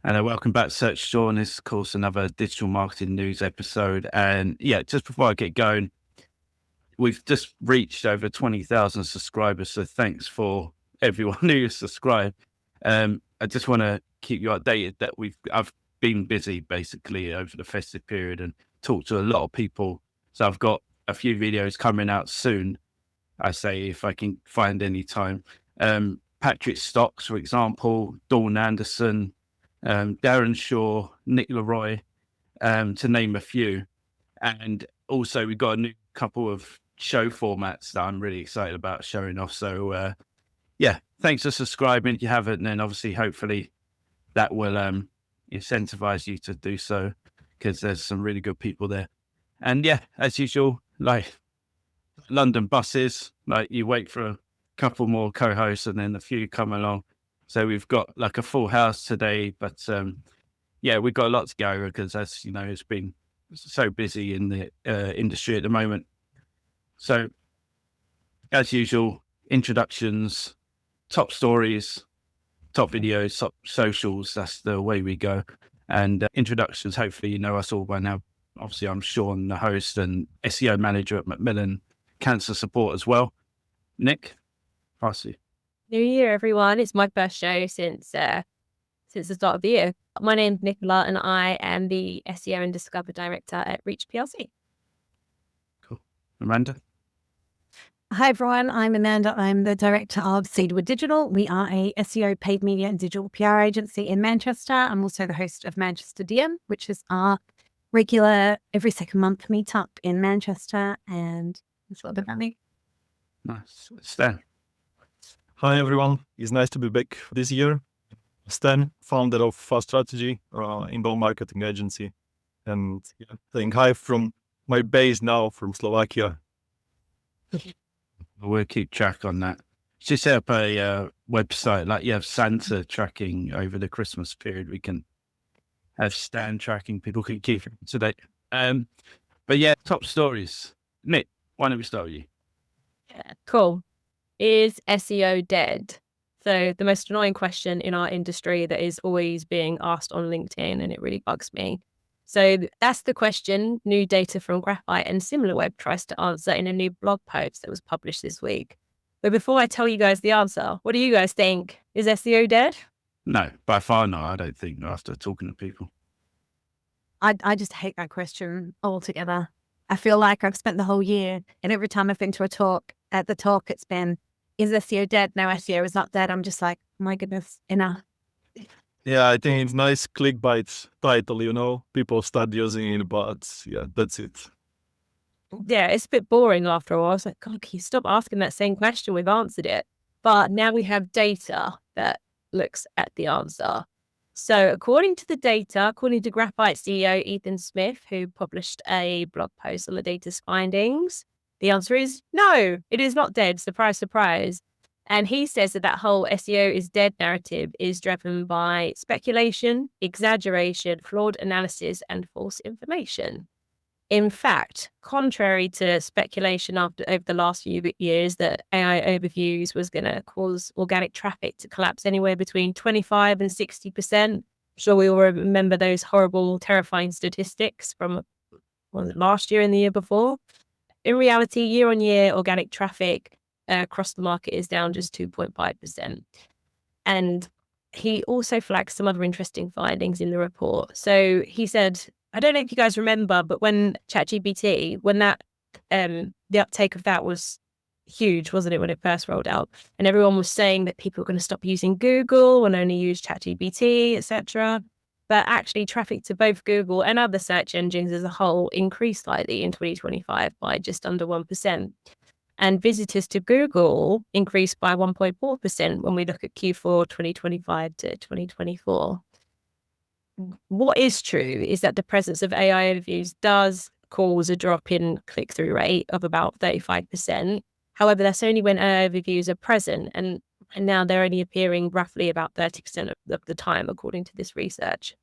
And welcome back to Search Sean. This is, of course, another digital marketing news episode. And yeah, just before I get going, we've just reached over 20,000 subscribers. So thanks for everyone who subscribed. I just want to keep you updated that I've been busy basically over the festive period and talked to a lot of people. So I've got a few videos coming out soon. I say if I can find any time. Patrick Stocks, for example, Dawn Anderson, Darren Shaw, Nick Leroy, to name a few. And also we've got a new couple of show formats that I'm really excited about showing off. So yeah, thanks for subscribing if you haven't. And then obviously, hopefully that will incentivize you to do so because there's some really good people there. And yeah, as usual, like London buses, like you wait for a couple more co-hosts and then a few come along. So we've got like a full house today, but yeah, we've got a lot to go because, as you know, it's been so busy in the industry at the moment. So as usual, introductions, top stories, top videos, top socials. That's the way we go. And introductions, hopefully you know us all by now. Obviously, I'm Sean, the host and SEO manager at Macmillan Cancer Support as well. Nick, pass you. New year, everyone. It's my first show since the start of the year. My name's Nicola and I am the SEO and Discover Director at Reach PLC. Cool. Amanda? Hi, everyone. I'm Amanda. I'm the Director of Cedarwood Digital. We are a SEO, paid media and digital PR agency in Manchester. I'm also the host of Manchester DM, which is our regular every second month meetup in Manchester. And that's a little bit about me. Nice. Stan? Hi everyone, it's nice to be back this year. Stan, founder of Fast Strategy, inbound marketing agency, and saying hi from my base now from Slovakia. We'll keep track on that. Just set up a website like you have Santa tracking over the Christmas period. We can have Stan tracking. People can keep it to date. But yeah, top stories. Nick, why don't we start with you? Yeah, cool. Is SEO dead? So the most annoying question in our industry that is always being asked on LinkedIn, and it really bugs me. So that's the question new data from Graphite and SimilarWeb tries to answer in a new blog post that was published this week. But before I tell you guys the answer, what do you guys think? Is SEO dead? No, by far not. I don't think after talking to people. I just hate that question altogether. I feel like I've spent the whole year, and every time I've been to a talk, at the talk, it's been, is SEO dead? No, SEO is not dead. I'm just like, my goodness, enough. Yeah, I think it's nice clickbait title, people start using it, but yeah, that's it. Yeah, it's a bit boring after a while. I was like, God, can you stop asking that same question? We've answered it. But now we have data that looks at the answer. So according to the data, according to Graphite CEO Ethan Smith, who published a blog post on the data's findings, the answer is no, it is not dead. Surprise, surprise. And he says that whole SEO is dead narrative is driven by speculation, exaggeration, flawed analysis, and false information. In fact, contrary to speculation over the last few years that AI overviews was going to cause organic traffic to collapse anywhere between 25 and 60%. I'm sure we all remember those horrible, terrifying statistics from last year and the year before. In reality, year-on-year organic traffic across the market is down just 2.5%. And he also flagged some other interesting findings in the report. So he said, I don't know if you guys remember, but when ChatGPT, when that the uptake of that was huge, wasn't it, when it first rolled out? And everyone was saying that people are going to stop using Google and only use ChatGPT, etc. But actually, traffic to both Google and other search engines as a whole increased slightly in 2025 by just under 1%. And visitors to Google increased by 1.4% when we look at Q4 2025 to 2024. What is true is that the presence of AI overviews does cause a drop in click-through rate of about 35%. However, that's only when AI overviews are present, and now they're only appearing roughly about 30% of the time, according to this research.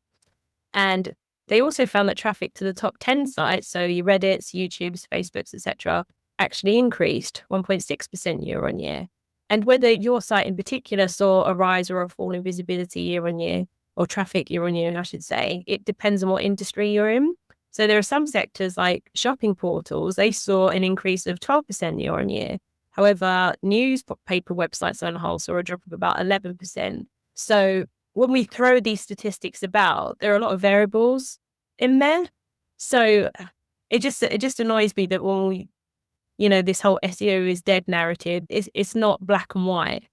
And they also found that traffic to the top 10 sites, so your Reddits, YouTubes, Facebooks, etc., actually increased 1.6% year on year. And whether your site in particular saw a rise or a fall in visibility year on year, or traffic year on year, I should say. It depends on what industry you're in. So there are some sectors like shopping portals, they saw an increase of 12% year on year. However, newspaper websites on the whole saw a drop of about 11%. So when we throw these statistics about, there are a lot of variables in there. So it just annoys me that when we, this whole SEO is dead narrative, it's not black and white.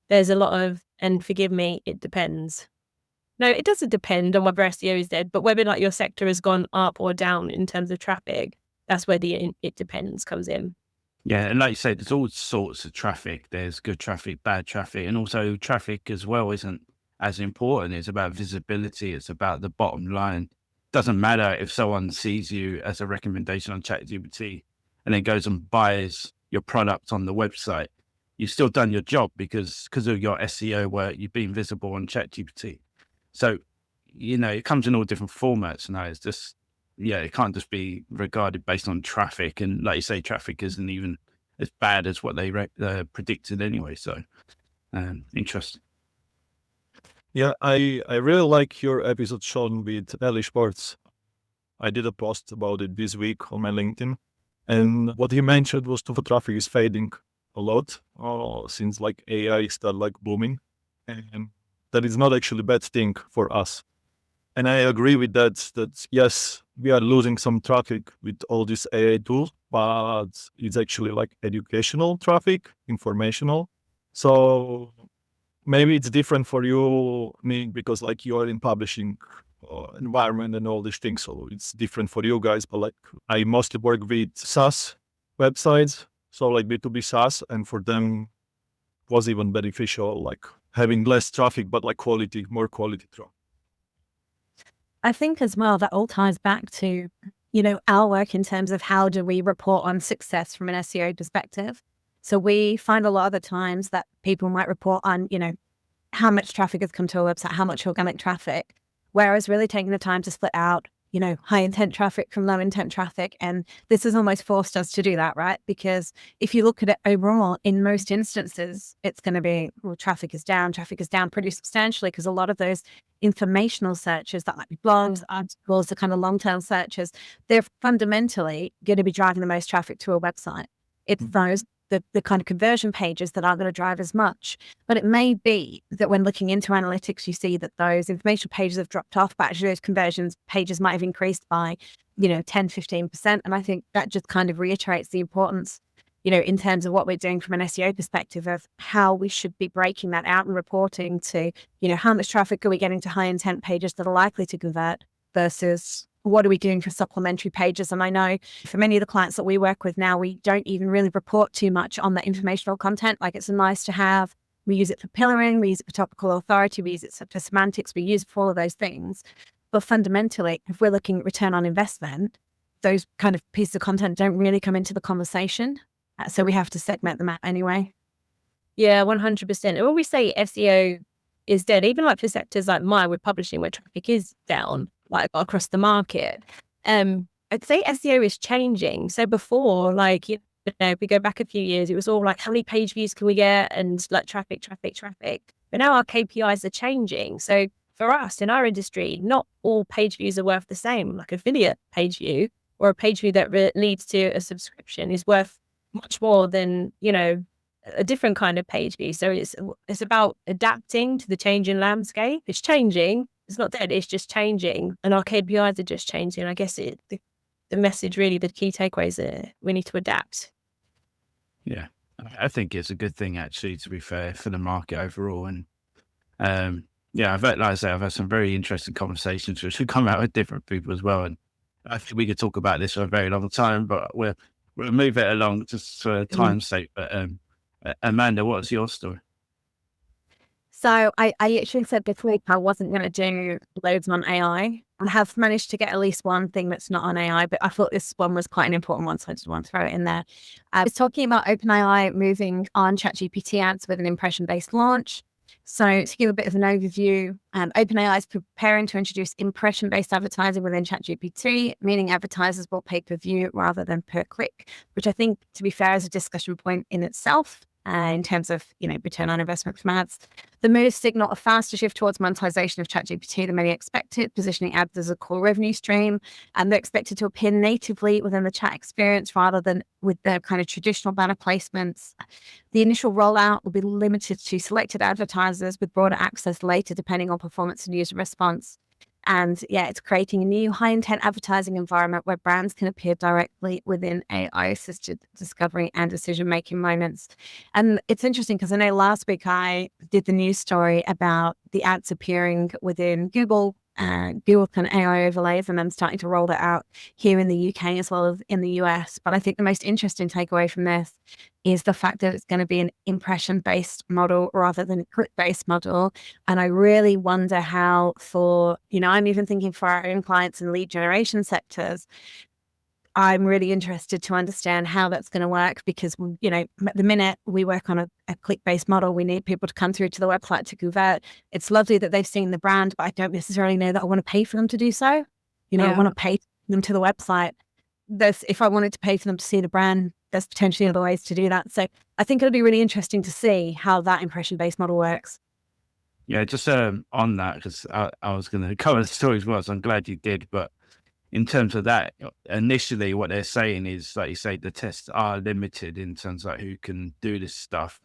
There's a lot of, and forgive me, it depends. No, it doesn't depend on whether SEO is dead, but whether like your sector has gone up or down in terms of traffic, that's where the it depends comes in. Yeah, and like you said, there's all sorts of traffic. There's good traffic, bad traffic, and also traffic as well isn't as important. It's about visibility. It's about the bottom line. Doesn't matter if someone sees you as a recommendation on ChatGPT and then goes and buys your product on the website. You've still done your job because of your SEO work. You've been visible on ChatGPT. So, it comes in all different formats now. It's just, it can't just be regarded based on traffic. And like you say, traffic isn't even as bad as what they predicted anyway. So, interesting. Yeah, I really like your episode, Sean, with Ellie Sports. I did a post about it this week on my LinkedIn. And what he mentioned was the traffic is fading a lot since like AI started like booming. And that is not actually a bad thing for us. And I agree with that yes, we are losing some traffic with all these AI tools, but it's actually like educational traffic, informational. So maybe it's different for you, me, because like you're in publishing environment and all these things. So it's different for you guys, but like I mostly work with SaaS websites. So like B2B SaaS, and for them was even beneficial, like having less traffic, but like more quality traffic. I think as well, that all ties back to, our work in terms of how do we report on success from an SEO perspective. So we find a lot of the times that people might report on, how much traffic has come to a website, how much organic traffic, whereas really taking the time to split out, high intent traffic from low intent traffic. And this has almost forced us to do that, right? Because if you look at it overall, in most instances, it's going to be, traffic is down pretty substantially, because a lot of those informational searches that might be blogs, articles, the kind of long-term searches, they're fundamentally going to be driving the most traffic to a website. It's those the kind of conversion pages that aren't going to drive as much. But it may be that when looking into analytics, you see that those information pages have dropped off, but actually those conversions pages might have increased by, 10, 15%. And I think that just kind of reiterates the importance, in terms of what we're doing from an SEO perspective of how we should be breaking that out and reporting to, how much traffic are we getting to high intent pages that are likely to convert versus what are we doing for supplementary pages? And I know for many of the clients that we work with now, we don't even really report too much on the informational content. Like it's nice to have. We use it for pillaring, we use it for topical authority, we use it for semantics, we use it for all of those things. But fundamentally, if we're looking at return on investment, those kind of pieces of content don't really come into the conversation. So we have to segment them out anyway. Yeah, 100%. And when we say SEO is dead, even like for sectors like mine with publishing where traffic is down, like across the market, I'd say SEO is changing. So before, like, if we go back a few years, it was all like, how many page views can we get? And like traffic. But now our KPIs are changing. So for us in our industry, not all page views are worth the same. Like affiliate page view or a page view that leads to a subscription is worth much more than, a different kind of page view. So it's about adapting to the changing landscape. It's changing. It's not dead. It's just changing. And our KPIs are just changing. I guess the message really, the key takeaways are we need to adapt. Yeah, I think it's a good thing actually, to be fair, for the market overall. And like I say, I've had some very interesting conversations which have come out with different people as well. And I think we could talk about this for a very long time, but we'll move it along just for time's sake. But Amanda, what's your story? So I actually said this week I wasn't going to do loads on AI. I have managed to get at least one thing that's not on AI, but I thought this one was quite an important one, so I just want to throw it in there. I was talking about OpenAI moving on ChatGPT ads with an impression-based launch. So to give a bit of an overview, OpenAI is preparing to introduce impression-based advertising within ChatGPT, meaning advertisers will pay per view rather than per click, which I think, to be fair, is a discussion point in itself. in terms of, return on investment from ads. The moves signal a faster shift towards monetization of ChatGPT than many expected, positioning ads as a core revenue stream, and they're expected to appear natively within the chat experience rather than with the kind of traditional banner placements. The initial rollout will be limited to selected advertisers with broader access later, depending on performance and user response. And yeah, it's creating a new high intent advertising environment where brands can appear directly within AI assisted discovery and decision making moments. And it's interesting because I know last week I did the news story about the ads appearing within Google kind of AI overlays, and then starting to roll that out here in the UK as well as in the US. But I think the most interesting takeaway from this is the fact that it's going to be an impression-based model rather than a click-based model. And I really wonder how I'm even thinking for our own clients in lead generation sectors, I'm really interested to understand how that's going to work because, at the minute we work on a click-based model, we need people to come through to the website to convert. It's lovely that they've seen the brand, but I don't necessarily know that I want to pay for them to do so. I want to pay them to the website. If I wanted to pay for them to see the brand, there's potentially other ways to do that. So I think it'll be really interesting to see how that impression-based model works. Yeah, just on that, because I was going to cover the story as well, so I'm glad you did. But in terms of that, initially what they're saying is, like you say, the tests are limited in terms of who can do this stuff.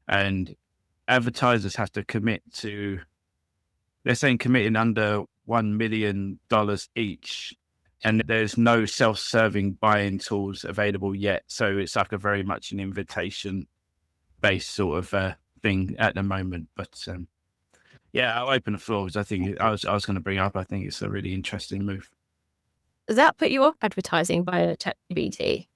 And advertisers have to commit to, they're saying committing under $1 million each. And there's no self-serving buying tools available yet. So it's like a very much an invitation-based sort of thing at the moment. But yeah, I'll open the floor because I think I was going to bring up, I think it's a really interesting move. Does that put you off advertising via ChatGPT?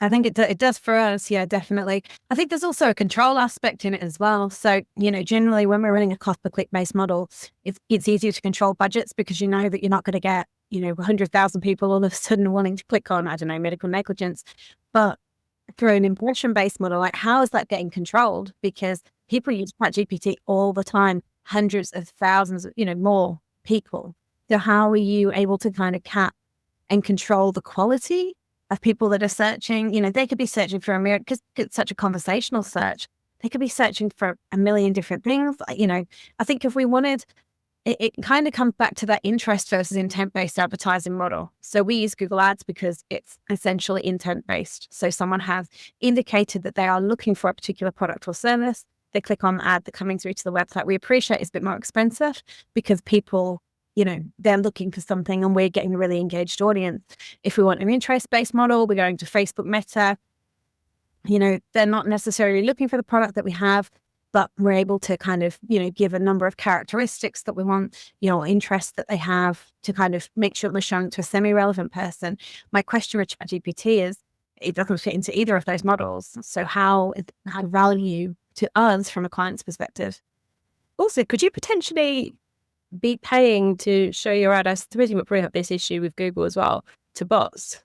I think it does for us. Yeah, definitely. I think there's also a control aspect in it as well. So, generally when we're running a cost per click based model, it's easier to control budgets because you know that you're not going to get, 100,000 people all of a sudden wanting to click on, I don't know, medical negligence. But through an impression based model, like how is that getting controlled? Because people use ChatGPT all the time, hundreds of thousands, more people. So how are you able to kind of cap and control the quality of people that are searching? They could be searching for a mirror because it's such a conversational search. They could be searching for a million different things. I think if we wanted, it kind of comes back to that interest versus intent-based advertising model. So we use Google Ads because it's essentially intent-based. So someone has indicated that they are looking for a particular product or service. They click on the ad, they're coming through to the website. We appreciate it's a bit more expensive because people, they're looking for something and we're getting a really engaged audience. If we want an interest-based model, we're going to Facebook Meta. They're not necessarily looking for the product that we have, but we're able to kind of, give a number of characteristics that we want, interests that they have to kind of make sure we're showing to a semi-relevant person. My question with ChatGPT is, it doesn't fit into either of those models. So how value to us from a client's perspective? Also, could you potentially be paying to show your ad? I suppose you would bring up this issue with Google as well, to bots.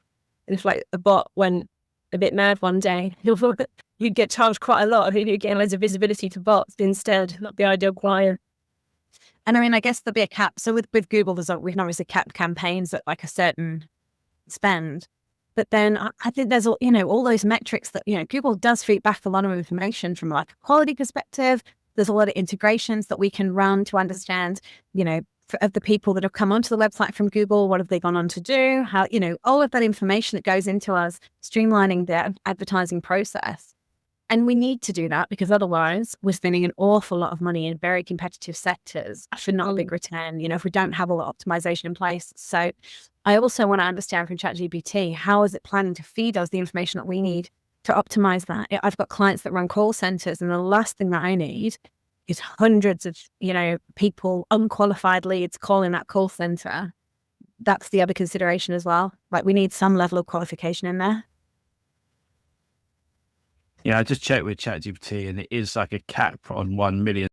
And if like a bot went a bit mad one day, you'd get charged quite a lot. You'd get loads of visibility to bots instead, not the ideal client. And I guess there'll be a cap. So with Google, we can obviously cap campaigns at like a certain spend. But then I think there's, all those metrics that, Google does feed back a lot of information from like a quality perspective. There's a lot of integrations that we can run to understand, of the people that have come onto the website from Google, what have they gone on to do? How, all of that information that goes into us streamlining the advertising process. And we need to do that because otherwise we're spending an awful lot of money in very competitive sectors for not a big return, if we don't have all the optimization in place. So I also want to understand from ChatGPT, how is it planning to feed us the information that we need to optimize that? I've got clients that run call centers, and the last thing that I need is hundreds of, people, unqualified leads calling that call center. That's the other consideration as well. Like we need some level of qualification in there. Yeah, I just checked with ChatGPT and it is like a cap on 1 million.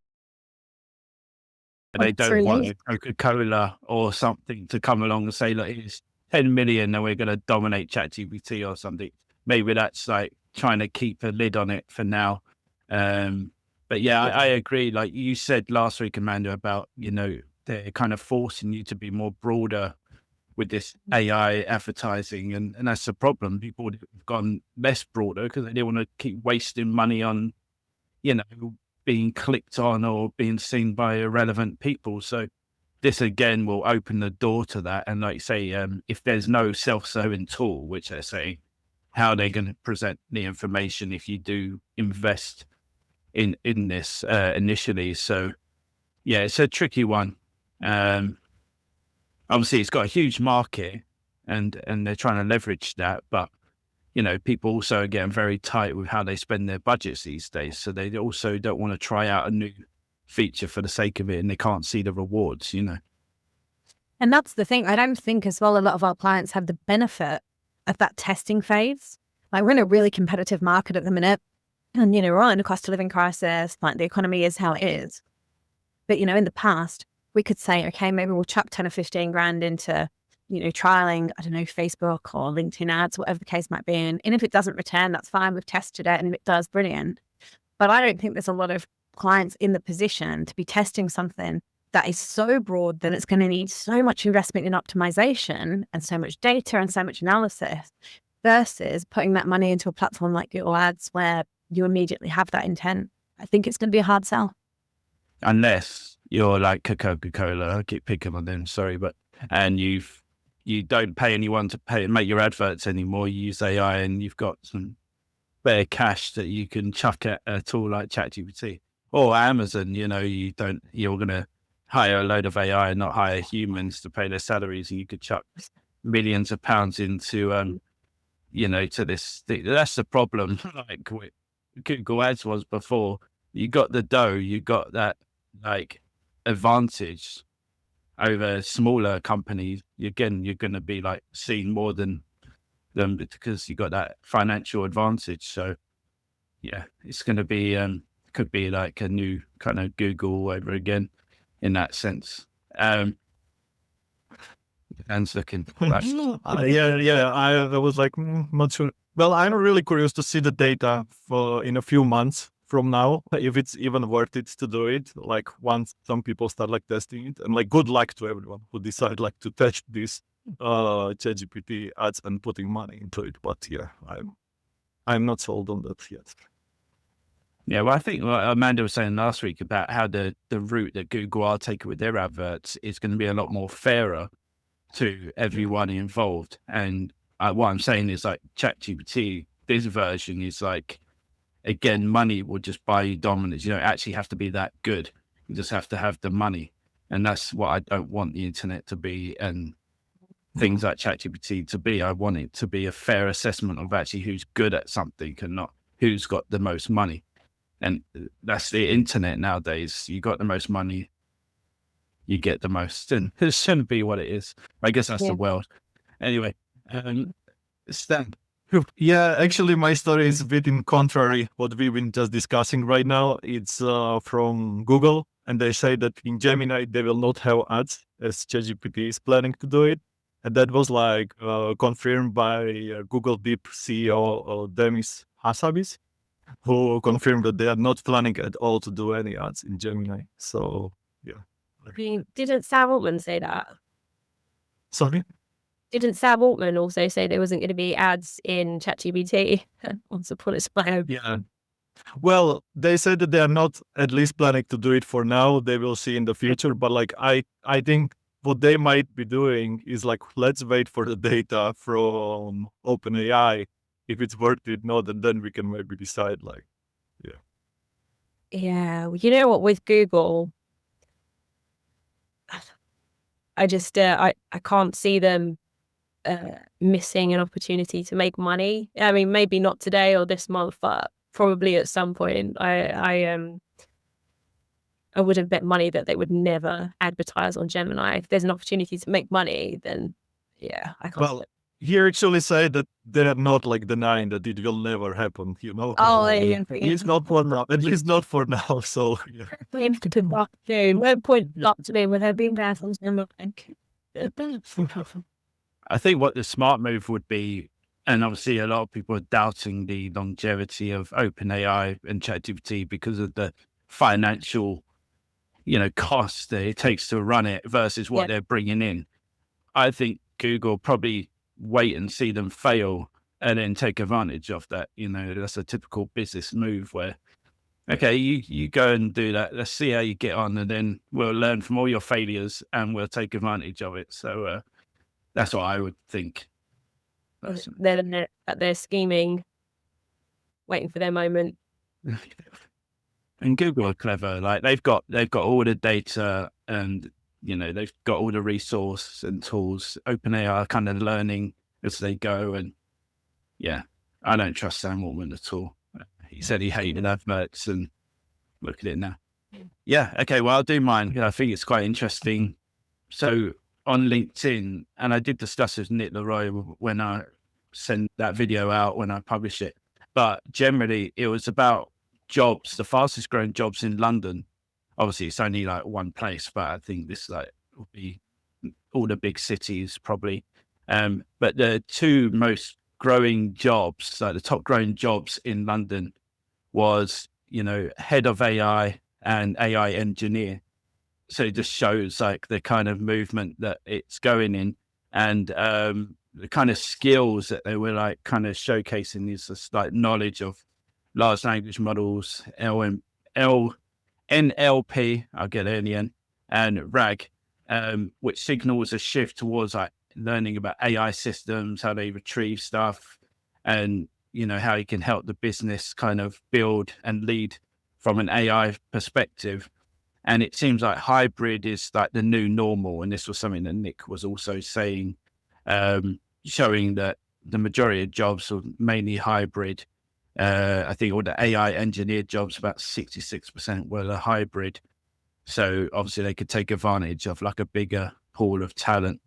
They don't want a Coca-Cola or something to come along and say, look, it's 10 million and we're going to dominate ChatGPT or something. Maybe that's like trying to keep a lid on it for now. But yeah, I agree. Like you said last week, Amanda, about, they're kind of forcing you to be more broader with this AI advertising, and that's the problem. People would have gone less broader because they didn't want to keep wasting money on, being clicked on or being seen by irrelevant people. So this again will open the door to that. And like you say, if there's no self-serving tool, which they're saying, how they're going to present the information if you do invest in this initially. So yeah, it's a tricky one. Obviously it's got a huge market and they're trying to leverage that, but people also are getting very tight with how they spend their budgets these days. So they also don't want to try out a new feature for the sake of it, and they can't see the rewards, And that's the thing. I don't think as well a lot of our clients have the benefit of that testing phase. Like, we're in a really competitive market at the minute, and we're in a cost of living crisis. Like, the economy is how it is. But in the past, we could say, okay, maybe we'll chuck 10 or 15 grand into trialing, I don't know, Facebook or LinkedIn ads, whatever the case might be. And if it doesn't return, that's fine. We've tested it, and if it does, brilliant. But I don't think there's a lot of clients in the position to be testing something that is so broad that it's going to need so much investment in optimization and so much data and so much analysis versus putting that money into a platform like Google Ads where you immediately have that intent. I think it's going to be a hard sell. Unless you're like Coca-Cola, I keep picking on them, sorry, and you don't pay anyone to make your adverts anymore. You use AI, and you've got some bare cash that you can chuck at a tool like ChatGPT or Amazon. You're going to hire a load of AI and not hire humans to pay their salaries, and you could chuck millions of pounds into, to this thing. That's the problem. Like with Google Ads was before. You got the dough, you got that like advantage over smaller companies. Again, you're going to be like seen more than them because you got that financial advantage. So yeah, it's going to be could be like a new kind of Google over again in that sense. Dan's looking. I was like, not sure. Well, I'm really curious to see the data for in a few months from now, if it's even worth it to do it. Like, once some people start like testing it, and like, good luck to everyone who decide like to test this ChatGPT ads and putting money into it. But yeah, I'm not sold on that yet. Yeah, well, I think what Amanda was saying last week about how the route that Google are taking with their adverts is going to be a lot more fairer to everyone involved. And what I'm saying is like ChatGPT, this version is like, again, money will just buy you dominance. You don't actually have to be that good. You just have to have the money. And that's what I don't want the internet to be, and things like ChatGPT to be. I want it to be a fair assessment of actually who's good at something and not who's got the most money. And that's the internet nowadays. You got the most money, you get the most. And it shouldn't be what it is. I guess that's the world. Anyway, Stan. Yeah, actually, my story is a bit in contrary what we've been just discussing right now. It's from Google, and they say that in Gemini they will not have ads as ChatGPT is planning to do it, and that was like confirmed by Google Deep CEO Demis Hassabis, who confirmed that they are not planning at all to do any ads in Gemini. So yeah. Didn't Sam Altman say that? Sorry. Didn't Sam Altman also say there wasn't going to be ads in ChatGPT once upon a time? Yeah. Well, they said that they are not at least planning to do it for now. They will see in the future. But like, I think what they might be doing is like, let's wait for the data from OpenAI. If it's worth it, not, and then we can maybe decide like, yeah. Yeah. Well, you know what, with Google, I just, I can't see them missing an opportunity to make money. I mean, maybe not today or this month, but probably at some point. I would have bet money that they would never advertise on Gemini. If there's an opportunity to make money, then yeah, I can't. Well, he actually said that they're not like denying that it will never happen, you know. Oh, It's not for now, at least not for now. So yeah. No point not to me when I've been there on Gemini. I think what the smart move would be, and obviously a lot of people are doubting the longevity of OpenAI and ChatGPT because of the financial, cost that it takes to run it versus what they're bringing in. I think Google, probably wait and see them fail and then take advantage of that. That's a typical business move where, okay, you go and do that. Let's see how you get on, and then we'll learn from all your failures and we'll take advantage of it. So that's what I would think. They're scheming, waiting for their moment. And Google are clever. Like they've got all the data, and they've got all the resource and tools. OpenAI are kind of learning as they go, and I don't trust Sam Altman at all. He said he hated adverts, and look at it now. Yeah, okay, well, I'll do mine. I think it's quite interesting. So on LinkedIn, and I did discuss with Nick Leroy when I sent that video out, when I published it, but generally it was about jobs, the fastest growing jobs in London. Obviously, it's only like one place, but I think this will be all the big cities probably. But the two most growing jobs, like the top growing jobs in London, was head of AI and AI engineer. So it just shows like the kind of movement that it's going in, and the kind of skills that they were like kind of showcasing is just like knowledge of large language models, NLP, I'll get there in the end, and RAG, which signals a shift towards like learning about AI systems, how they retrieve stuff, and how you can help the business kind of build and lead from an AI perspective. And it seems like hybrid is like the new normal, and this was something that Nick was also saying, showing that the majority of jobs are mainly hybrid. I think all the AI engineered jobs, about 66% were a hybrid. So obviously they could take advantage of like a bigger pool of talent.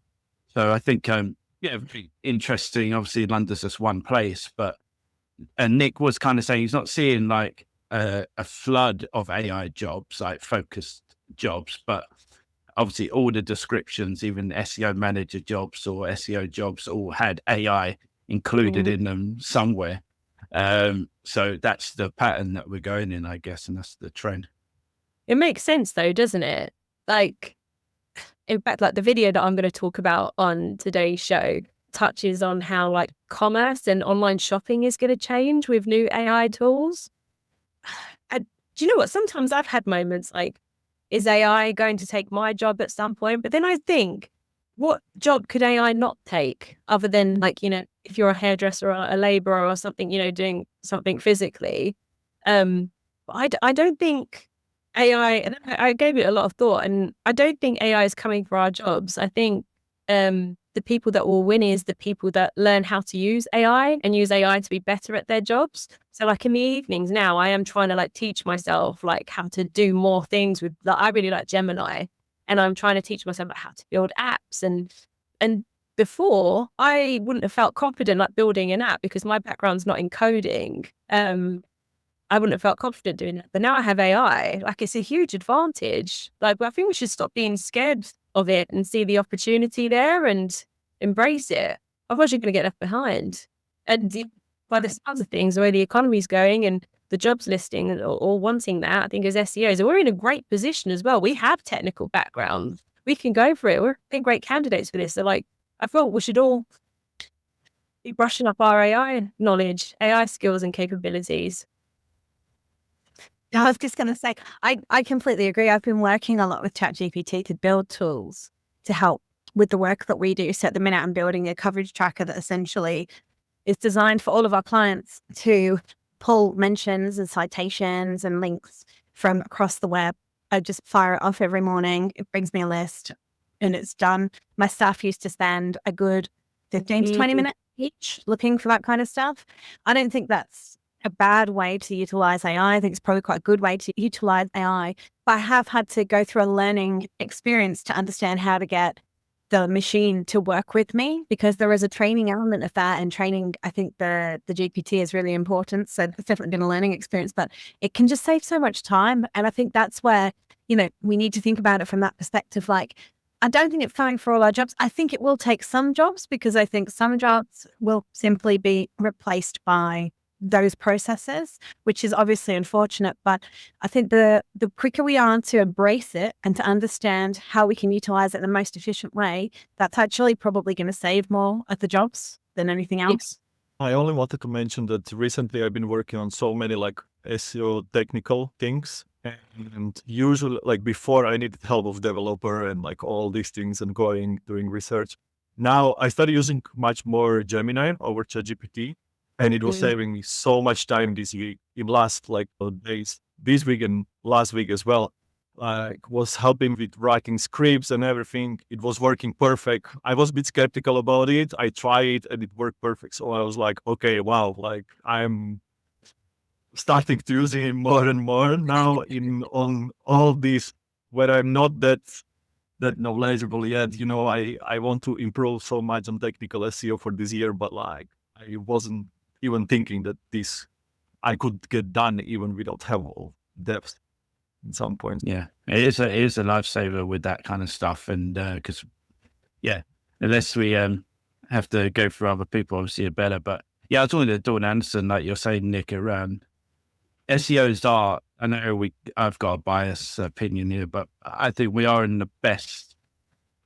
So I think, very interesting. Obviously London's just one place, and Nick was kind of saying he's not seeing like a flood of AI jobs, like focused jobs, but obviously all the descriptions, even SEO manager jobs or SEO jobs, all had AI included in them somewhere. So that's the pattern that we're going in, I guess, and that's the trend. It makes sense though, doesn't it? Like, in fact, like the video that I'm going to talk about on today's show touches on how like commerce and online shopping is going to change with new AI tools. And do you know what? Sometimes I've had moments like, is AI going to take my job at some point? But then I think, what job could AI not take other than like, if you're a hairdresser or a laborer or something, doing something physically? I don't think AI, and I gave it a lot of thought, and I don't think AI is coming for our jobs. I think the people that will win is the people that learn how to use AI and use AI to be better at their jobs. So like in the evenings now, I am trying to like teach myself like how to do more things with, like, I really like Gemini, and I'm trying to teach myself about how to build apps. And before I wouldn't have felt confident like building an app because my background's not in coding. I wouldn't have felt confident doing that. But now I have AI, like it's a huge advantage. Like I think we should stop being scared of it and see the opportunity there and embrace it. Otherwise you're going to get left behind. And by the sounds of things, the way the economy's going and the jobs listing and all wanting that, I think as SEOs, we're in a great position as well. We have technical backgrounds. We can go for it. We're great candidates for this. So like, I felt we should all be brushing up our AI knowledge, AI skills and capabilities. I was just going to say, I completely agree. I've been working a lot with ChatGPT to build tools to help with the work that we do. So at the minute, I'm building a coverage tracker that essentially is designed for all of our clients to pull mentions and citations and links from across the web. I just fire it off every morning. It brings me a list and it's done. My staff used to spend a good 15 to 20 minutes each looking for that kind of stuff. I don't think that's a bad way to utilize AI. I think it's probably quite a good way to utilize AI. But I have had to go through a learning experience to understand how to get the machine to work with me, because there is a training element of that, and training, I think the GPT is really important. So it's definitely been a learning experience, but it can just save so much time. And I think that's where, we need to think about it from that perspective. Like, I don't think it's coming for all our jobs. I think it will take some jobs, because I think some jobs will simply be replaced by those processes, which is obviously unfortunate. But I think the quicker we are to embrace it and to understand how we can utilize it in the most efficient way, that's actually probably going to save more of the jobs than anything else. I only wanted to mention that recently I've been working on so many like SEO technical things. And usually, like before, I needed help of developer and like all these things and doing research. Now I started using much more Gemini over ChatGPT, and it was saving me so much time this week. In last like days, this week and last week as well, was helping with writing scripts and everything. It was working perfect. I was a bit skeptical about it. I tried it and it worked perfect. So I was like, okay, wow, like I'm starting to use it more and more now on all these where I'm not that knowledgeable yet. You know, I want to improve so much on technical SEO for this year, but like I wasn't even thinking that this I could get done even without have all depth at some point. Yeah, it is a lifesaver with that kind of stuff, and because unless we have to go through other people, obviously it's better. But yeah, I was talking to Dawn Anderson, like you're saying, Nick, around SEOs are. I know I've got a biased opinion here, but I think we are in the best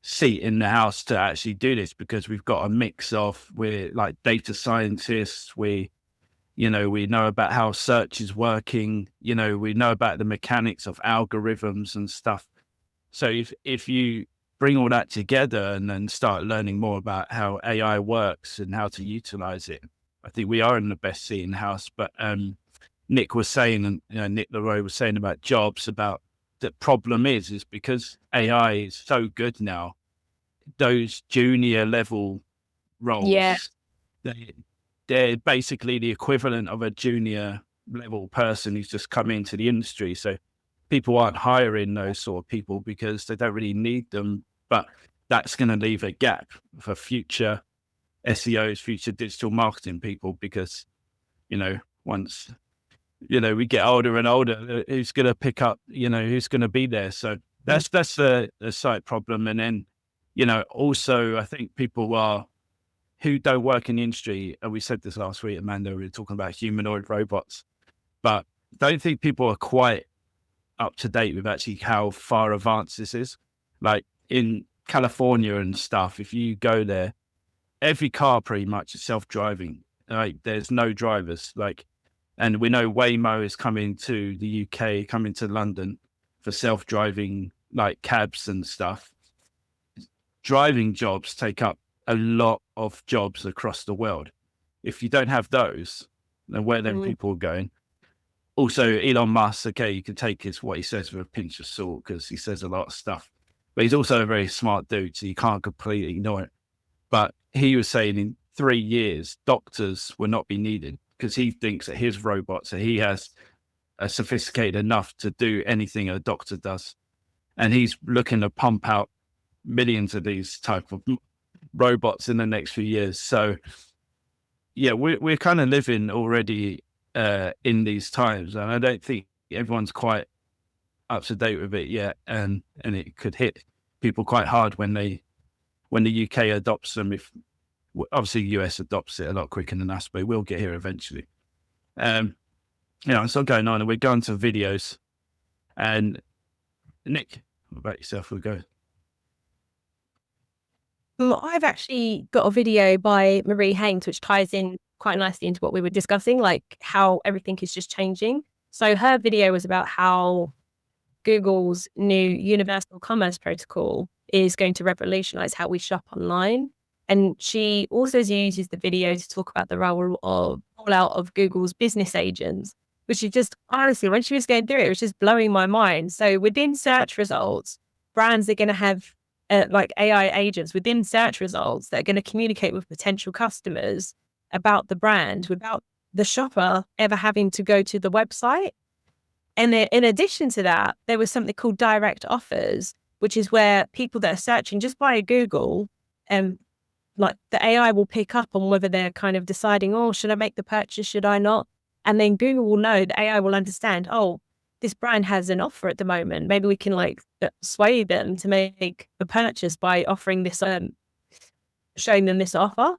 seat in the house to actually do this because we've got a mix of we're like data scientists, we know about how search is working, we know about the mechanics of algorithms and stuff. So if you bring all that together and then start learning more about how AI works and how to utilize it, I think we are in the best seat in the house. But Nick was saying, and Nick Leroy was saying about jobs, about the problem is because AI is so good now, those junior level roles, they're basically the equivalent of a junior level person who's just come into the industry. So people aren't hiring those sort of people because they don't really need them, but that's going to leave a gap for future SEOs, future digital marketing people, because, once, we get older and older, who's going to pick up, who's going to be there. So that's the site problem. And then, also I think people who don't work in the industry, and we said this last week, Amanda, we were talking about humanoid robots, but I don't think people are quite up to date with actually how far advanced this is. Like in California and stuff, if you go there, every car pretty much is self-driving. Like there's no drivers. And we know Waymo is coming to the UK, coming to London for self-driving like cabs and stuff. Driving jobs take up a lot of jobs across the world. If you don't have those, then where then people are going? Also, Elon Musk, okay, you can take what he says with a pinch of salt because he says a lot of stuff, but he's also a very smart dude, so you can't completely ignore it. But he was saying in 3 years, doctors will not be needed because he thinks that his robots, that he has are sophisticated enough to do anything a doctor does. And he's looking to pump out millions of these type of robots in the next few years. So yeah, we're kind of living already in these times, and I don't think everyone's quite up to date with it yet, and it could hit people quite hard when the UK adopts them. If obviously the US adopts it a lot quicker than us, but we'll get here eventually. It's all going on, and we're going to videos. And Nick, what about yourself? We'll go. I've actually got a video by Marie Haynes, which ties in quite nicely into what we were discussing, like how everything is just changing. So her video was about how Google's new Universal Commerce Protocol is going to revolutionize how we shop online. And she also uses the video to talk about the rollout of Google's business agents, which is just, honestly, when she was going through it, it was just blowing my mind. So within search results, brands are going to have like AI agents within search results that are going to communicate with potential customers about the brand without the shopper ever having to go to the website. And then in addition to that, there was something called direct offers, which is where people that are searching just via Google, like the AI will pick up on whether they're kind of deciding, oh, should I make the purchase? Should I not? And then Google will know, the AI will understand, oh, this brand has an offer at the moment. Maybe we can like sway them to make a purchase by offering this, showing them this offer.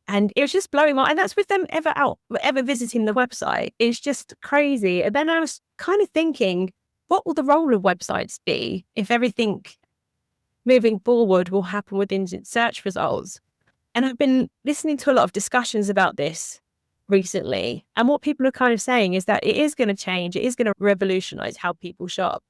And it was just blowing my, and that's with them ever visiting the website. It's just crazy. And then I was kind of thinking, what will the role of websites be if everything moving forward will happen within search results? And I've been listening to a lot of discussions about this recently. And what people are kind of saying is that it is going to change. It is going to revolutionize how people shop.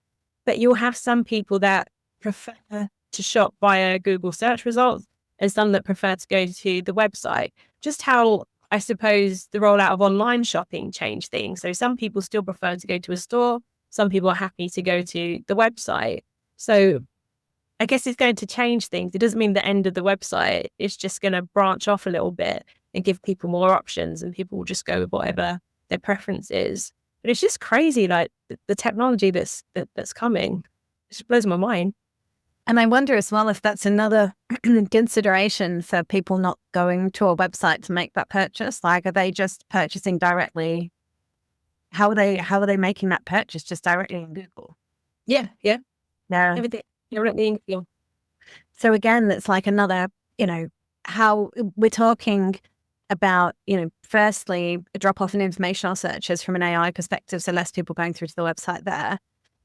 But you'll have some people that prefer to shop via Google search results and some that prefer to go to the website. Just how, I suppose, the rollout of online shopping changed things. So some people still prefer to go to a store. Some people are happy to go to the website. So I guess it's going to change things. It doesn't mean the end of the website. It's just going to branch off a little bit and give people more options, and people will just go with whatever their preference is. But it's just crazy, like the technology that's coming. It just blows my mind. And I wonder as well if that's another consideration for people not going to a website to make that purchase. Like, are they just purchasing directly? How are they making that purchase just directly in Google? Yeah. Everything. Directly. So again, it's like another, how we're talking about, firstly, a drop off in informational searches from an AI perspective. So less people going through to the website there.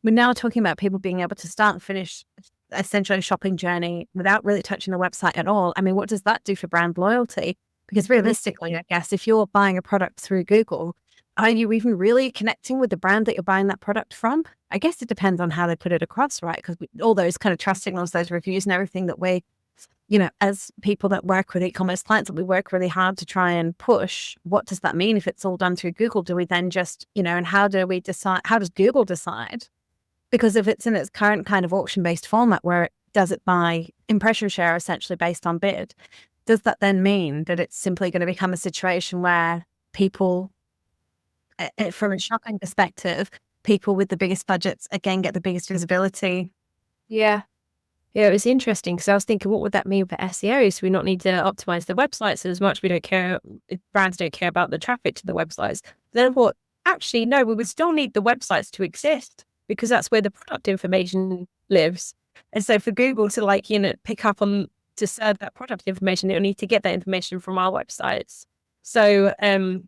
We're now talking about people being able to start and finish essentially a shopping journey without really touching the website at all. I mean, what does that do for brand loyalty? Because realistically, I guess if you're buying a product through Google, are you even really connecting with the brand that you're buying that product from? I guess it depends on how they put it across, right? Because all those kind of trust signals, those reviews and everything that we, as people that work with e-commerce clients, that we work really hard to try and push, what does that mean if it's all done through Google? Do we then just, and how do we decide, how does Google decide? Because if it's in its current kind of auction-based format where it does it by impression share, essentially based on bid, does that then mean that it's simply going to become a situation where people, from a shopping perspective, people with the biggest budgets, again, get the biggest visibility? Yeah, it was interesting because I was thinking, what would that mean for SEO? So we not need to optimize the websites as much. We don't care, brands don't care about the traffic to the websites. Then what? Actually, no, we would still need the websites to exist, because that's where the product information lives. And so for Google to pick up on, to serve that product information, it'll need to get that information from our websites. So I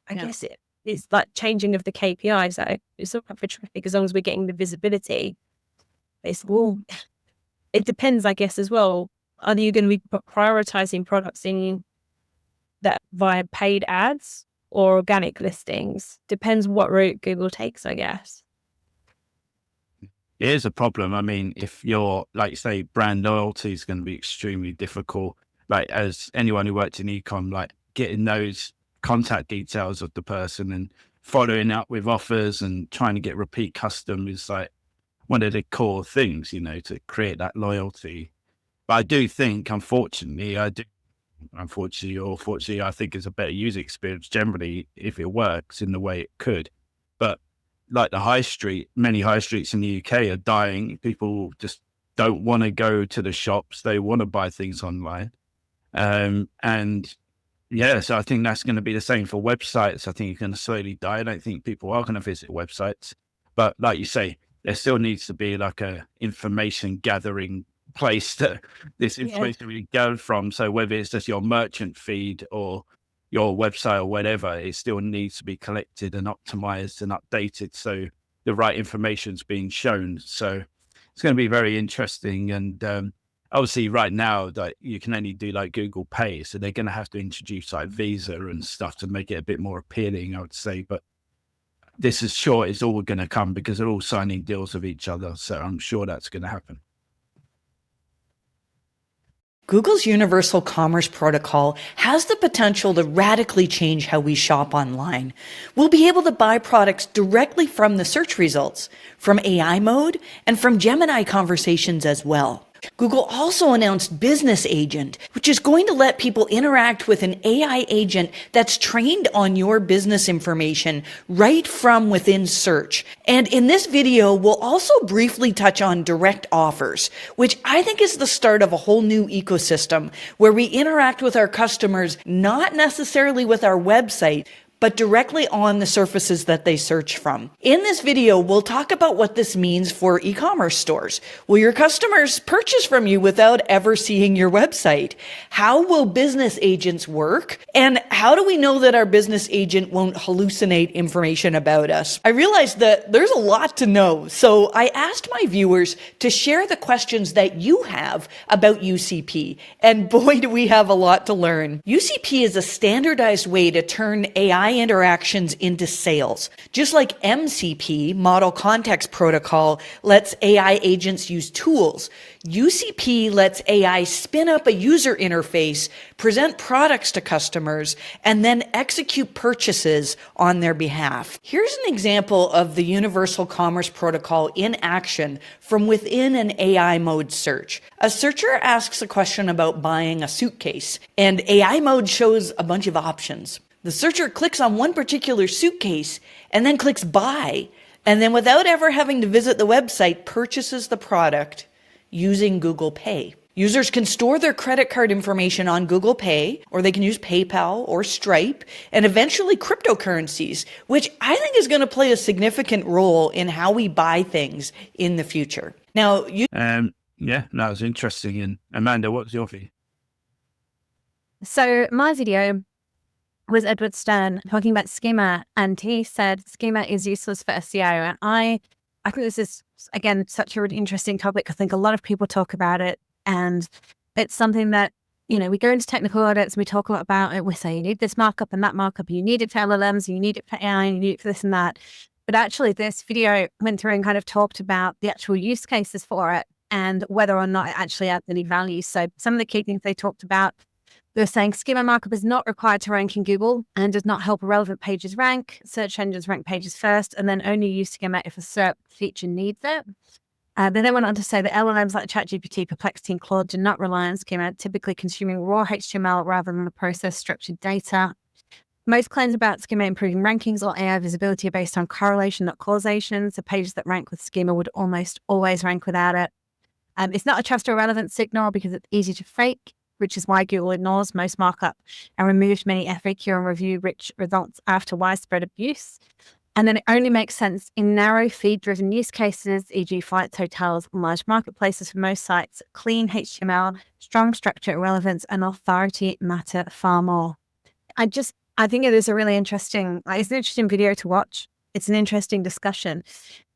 guess it's like changing of the KPIs. So it's all about for traffic, as long as we're getting the visibility. It depends, I guess, as well. Are you going to be prioritizing products in that via paid ads or organic listings? Depends what route Google takes, I guess. It is a problem. I mean, if you're, like you say, brand loyalty is going to be extremely difficult. Like, as anyone who worked in e-com, like getting those contact details of the person and following up with offers and trying to get repeat custom is like one of the core things, to create that loyalty. But I do think, unfortunately, or fortunately, I think it's a better user experience generally if it works in the way it could. But like the high street, many high streets in the UK are dying. People just don't want to go to the shops. They want to buy things online. So I think that's going to be the same for websites. I think it's going to slowly die. I don't think people are going to visit websites. But like you say, there still needs to be like a information gathering place that this information really goes from. So whether it's just your merchant feed or your website or whatever, it still needs to be collected and optimized and updated so the right information's being shown. So it's going to be very interesting. And obviously right now that you can only do like Google Pay, so they're going to have to introduce like Visa and stuff to make it a bit more appealing, I would say. But this is sure it's all going to come because they're all signing deals with each other. So I'm sure that's going to happen. Google's Universal Commerce Protocol has the potential to radically change how we shop online. We'll be able to buy products directly from the search results, from AI mode, and from Gemini conversations as well. Google also announced Business Agent, which is going to let people interact with an AI agent that's trained on your business information right from within search. And in this video, we'll also briefly touch on direct offers, which I think is the start of a whole new ecosystem where we interact with our customers, not necessarily with our website, but directly on the surfaces that they search from. In this video, we'll talk about what this means for e-commerce stores. Will your customers purchase from you without ever seeing your website? How will business agents work? And how do we know that our business agent won't hallucinate information about us? I realized that there's a lot to know, so I asked my viewers to share the questions that you have about UCP, and boy, do we have a lot to learn. UCP is a standardized way to turn AI interactions into sales. Just like MCP, Model Context Protocol, lets AI agents use tools, UCP lets AI spin up a user interface, present products to customers, and then execute purchases on their behalf. Here's an example of the Universal Commerce Protocol in action from within an AI mode search. A searcher asks a question about buying a suitcase, and AI mode shows a bunch of options. The searcher clicks on one particular suitcase and then clicks buy, and then without ever having to visit the website, purchases the product using Google Pay. Users can store their credit card information on Google Pay, or they can use PayPal or Stripe, and eventually cryptocurrencies, which I think is going to play a significant role in how we buy things in the future. Now, yeah, that was interesting. And Amanda, what's your view? So my video was Edward Stern talking about Schema, and he said Schema is useless for SEO. And I think this is, again, such a really interesting topic. I think a lot of people talk about it, and it's something that, you know, we go into technical audits and we talk a lot about it. We say you need this markup and that markup, you need it for LLMs, you need it for AI, you need it for this and that. But actually this video went through and kind of talked about the actual use cases for it and whether or not it actually adds any value. So some of the key things they talked about, they're saying schema markup is not required to rank in Google and does not help relevant pages rank. Search engines rank pages first and then only use schema if a SERP feature needs it. Then they went on to say that LLMs like ChatGPT, Perplexity, and Claude do not rely on schema, typically consuming raw HTML rather than the processed structured data. Most claims about schema improving rankings or AI visibility are based on correlation, not causation. So pages that rank with schema would almost always rank without it. It's not a trust or relevant signal because it's easy to fake, which is why Google ignores most markup and removes many FAQ and review-rich results after widespread abuse. And then it only makes sense in narrow feed-driven use cases, e.g. flights, hotels, and large marketplaces. For most sites, clean HTML, strong structure, relevance, and authority matter far more. I think it is a really interesting, it's an interesting video to watch. It's an interesting discussion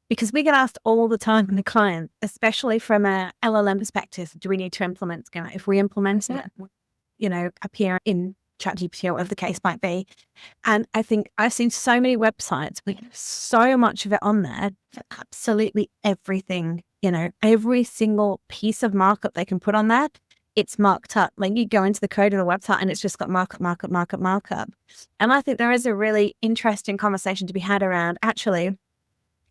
because we get asked all the time from the client, especially from a LLM perspective, do we need to implement Schema? If we implement it, you know, appear in ChatGPT or whatever the case might be. And I think I've seen so many websites with so much of it on there for absolutely everything, you know, every single piece of markup they can put on that, it's marked up. Like you go into the code of the website and it's just got markup. And I think there is a really interesting conversation to be had around actually,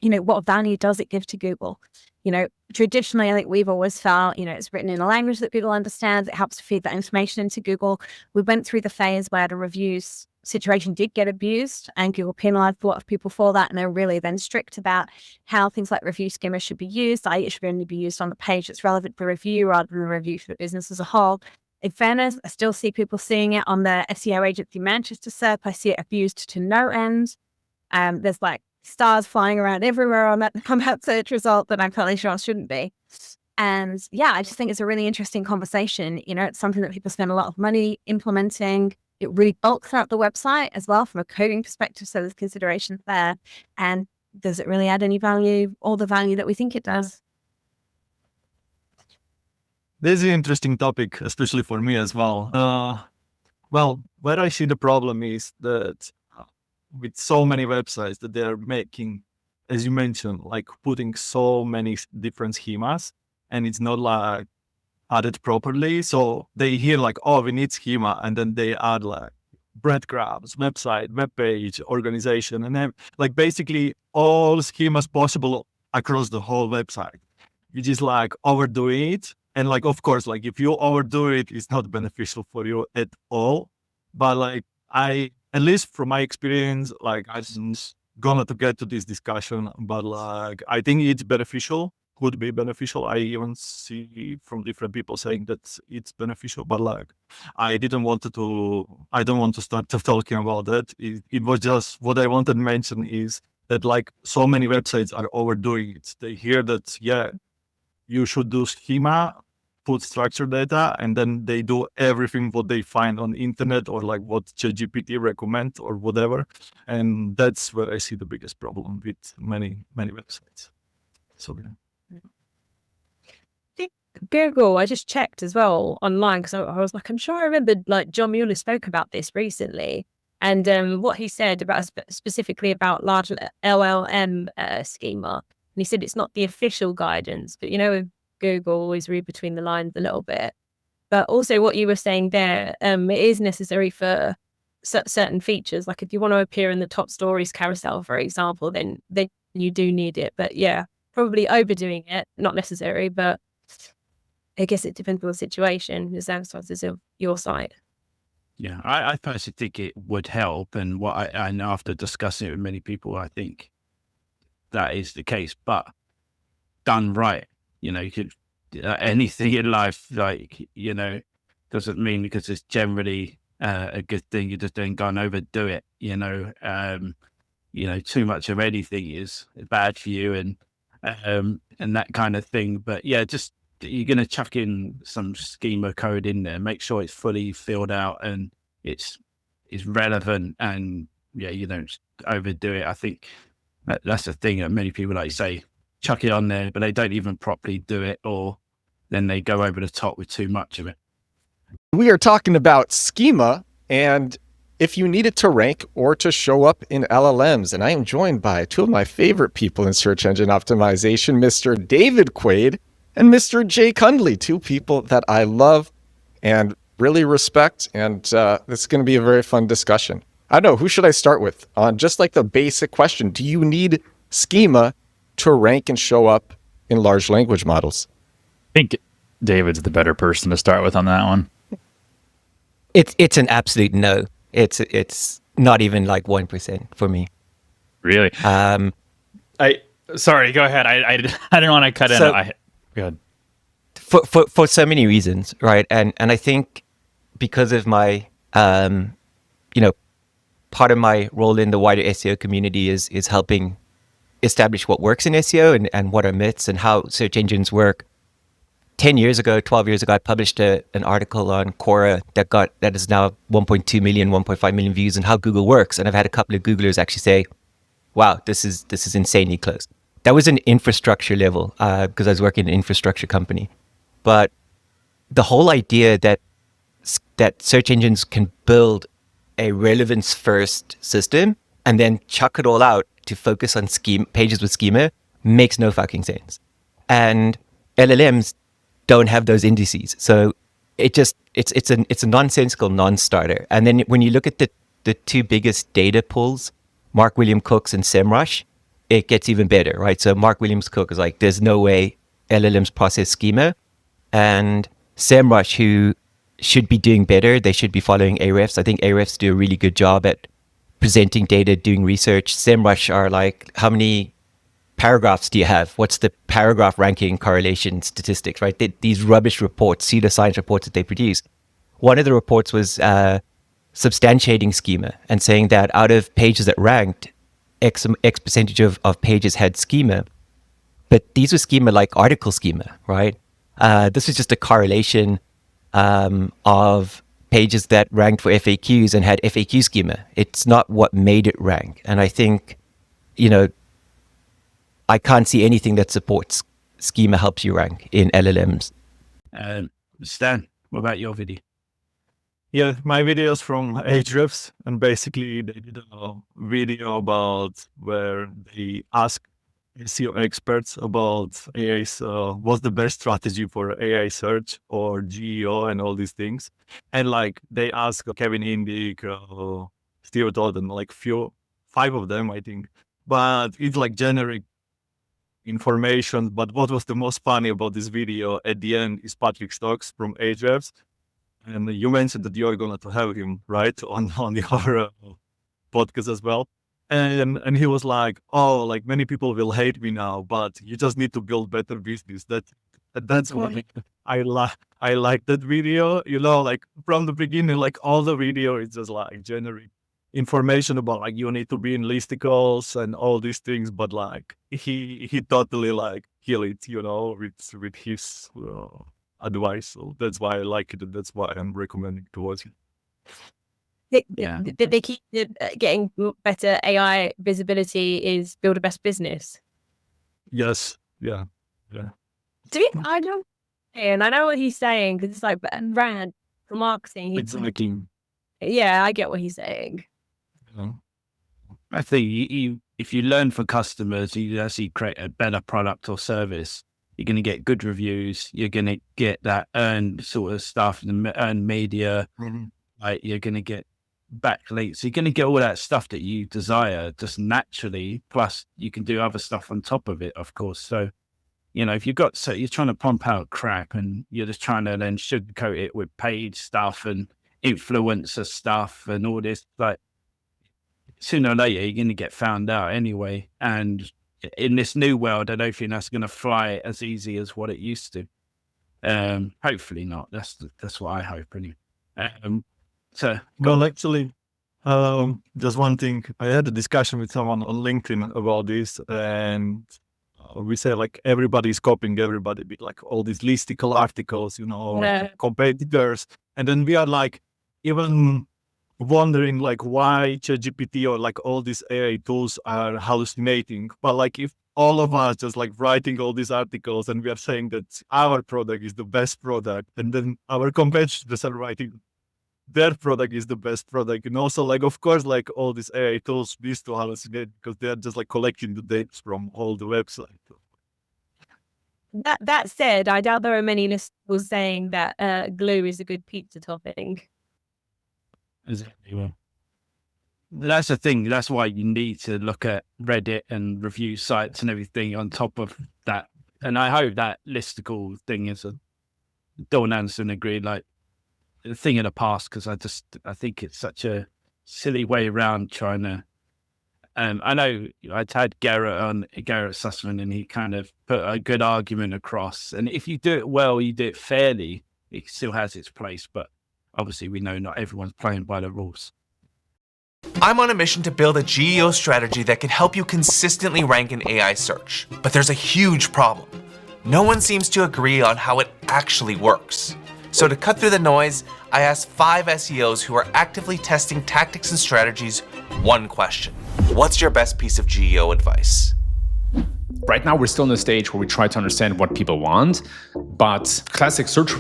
you know, what value does it give to Google? You know, traditionally, I think we've always felt, you know, it's written in a language that Google understands. It helps to feed that information into Google. We went through the phase where the reviews situation did get abused and Google penalized a lot of people for that. And they're really then strict about how things like review schema should be used. It should only be used on the page that's relevant for review rather than a review for the business as a whole. In fairness, I still see people seeing it on the SEO agency Manchester SERP. I see it abused to no end. There's like stars flying around everywhere on that search result that I'm fairly sure shouldn't be. And yeah, I just think it's a really interesting conversation. You know, it's something that people spend a lot of money implementing. It really bulks out the website as well from a coding perspective. So there's considerations there. And does it really add any value or the value that we think it does? This is an interesting topic, especially for me as well. Well, where I see the problem is that with so many websites that they're making, as you mentioned, like putting so many different schemas and it's not like added properly. So they hear like, oh, we need schema. And then they add like breadcrumbs, website, web page, organization, and then like basically all schemas possible across the whole website. You just like overdo it. And like, of course, like if you overdo it, it's not beneficial for you at all. But like at least from my experience, like I didn't gonna to get to this discussion, but like I think it's beneficial could be beneficial. I even see from different people saying that it's beneficial, but like I don't want to start talking about that. It was just what I wanted to mention is that like so many websites are overdoing it. They hear that, yeah, you should do schema, put structured data, and then they do everything what they find on the internet or like what ChatGPT recommend or whatever. And that's where I see the biggest problem with many websites. So yeah. Google, I just checked as well online because I was like, I'm sure I remembered like John Mueller spoke about this recently. And what he said about specifically about large LLM schema. And he said it's not the official guidance, but with Google, always read between the lines a little bit. But also what you were saying there, it is necessary for certain features. Like if you want to appear in the top stories carousel, for example, then you do need it. But yeah, probably overdoing it, not necessary, but I guess it depends on the situation, the circumstances of your site. Yeah, I personally think it would help. And and after discussing it with many people, I think that is the case. But done right, you could anything in life, like, doesn't mean because it's generally a good thing, you're just go and overdo it. Too much of anything is bad for you and that kind of thing. But yeah, just you're going to chuck in some schema code in there, make sure it's fully filled out and it's relevant, and yeah, you don't overdo it. I think that's the thing that many people, like you say, chuck it on there, but they don't even properly do it, or then they go over the top with too much of it. We are talking about schema and if you need it to rank or to show up in LLMs. And I am joined by two of my favorite people in search engine optimization, Mr. David Quaid and Mr. Jay Kundley, two people that I love and really respect. And this is going to be a very fun discussion. I don't know, who should I start with on just like the basic question? Do you need schema to rank and show up in large language models? I think David's the better person to start with on that one. It's an absolute no. It's not even like 1% for me. Really? Sorry, go ahead. I didn't want to cut in. Go ahead. For so many reasons, right? And I think because of my part of my role in the wider SEO community is helping establish what works in SEO and what are myths and how search engines work. 12 years ago, I published an article on Quora that is now 1.2 million, 1.5 million views, and how Google works. And I've had a couple of Googlers actually say, wow, this is insanely close. That was an infrastructure level because I was working in an infrastructure company. But the whole idea that search engines can build a relevance first system and then chuck it all out to focus on pages with schema makes no fucking sense. And LLMs don't have those indices. So it's a nonsensical non-starter. And then when you look at the two biggest data pools, Mark William Cook's and SEMrush, it gets even better, right? So Mark Williams Cook is like, there's no way LLMs process schema. And SEMrush, who should be doing better, they should be following Ahrefs. I think Ahrefs do a really good job at presenting data, doing research. SEMrush are like, how many paragraphs do you have? What's the paragraph ranking correlation statistics, right? These rubbish reports, pseudoscience reports that they produce. One of the reports was substantiating schema and saying that out of pages that ranked, X percentage of pages had schema. But these were schema like article schema, right? This was just a correlation of pages that ranked for FAQs and had FAQ schema. It's not what made it rank. And I think, I can't see anything that supports schema helps you rank in LLMs. Stan, what about your video? Yeah, my video is from Ahrefs, and basically they did a video about where they ask SEO experts about AI's, what's the best strategy for AI search or GEO and all these things. And like they ask Kevin Indig, Steve Todd, and like 5 of them, I think. But it's like generic information. But what was the most funny about this video at the end is Patrick Stokes from Ahrefs. And you mentioned that you're going to have him, right, on your podcast as well. And he was like, "Oh, like many people will hate me now, but you just need to build better business." That's why I like that video. Like from the beginning, like all the video is just like generate information about like you need to be in listicles and all these things, but like he totally like kill it, with his advice. So that's why I like it, and that's why I'm recommending to watch it. They keep getting better AI visibility is build a best business. Yes, yeah. I know, and I know what he's saying because it's like Rand for marketing. Exactly. Yeah, I get what he's saying. I think if you learn from customers, you actually create a better product or service. You're going to get good reviews. You're going to get that earned sort of stuff, and earned media. Like you're going to get backlinks. You're going to get all that stuff that you desire just naturally. Plus, you can do other stuff on top of it, of course. So, if you're trying to pump out crap and you're just trying to then sugarcoat it with paid stuff and influencer stuff and all this, like sooner or later you're going to get found out anyway. And in this new world, I don't think that's going to fly as easy as what it used to. Hopefully not. That's what I hope anyway. Well, actually, just one thing. I had a discussion with someone on LinkedIn about this, and we say like everybody's copying everybody, like all these listicle articles, competitors, and then we are like even wondering like why ChatGPT or like all these AI tools are hallucinating. But like if all of us just like writing all these articles and we are saying that our product is the best product, and then our competitors are writing their product is the best product, so like of course like all these AI tools need to hallucinate because they are just like collecting the data from all the websites. That said, I doubt there are many listeners saying that glue is a good pizza topping. Exactly. Well, that's the thing. That's why you need to look at Reddit and review sites and everything on top of that. And I hope that listicle thing is Dawn Anderson agreed, like a thing in the past, because I think it's such a silly way around trying to. I know I'd had Garrett Sussman, and he kind of put a good argument across. And if you do it well, you do it fairly, it still has its place. But obviously, we know not everyone's playing by the rules. I'm on a mission to build a GEO strategy that can help you consistently rank in AI search. But there's a huge problem. No one seems to agree on how it actually works. So to cut through the noise, I asked 5 SEOs who are actively testing tactics and strategies one question. What's your best piece of GEO advice? Right now, we're still in a stage where we try to understand what people want, but classic search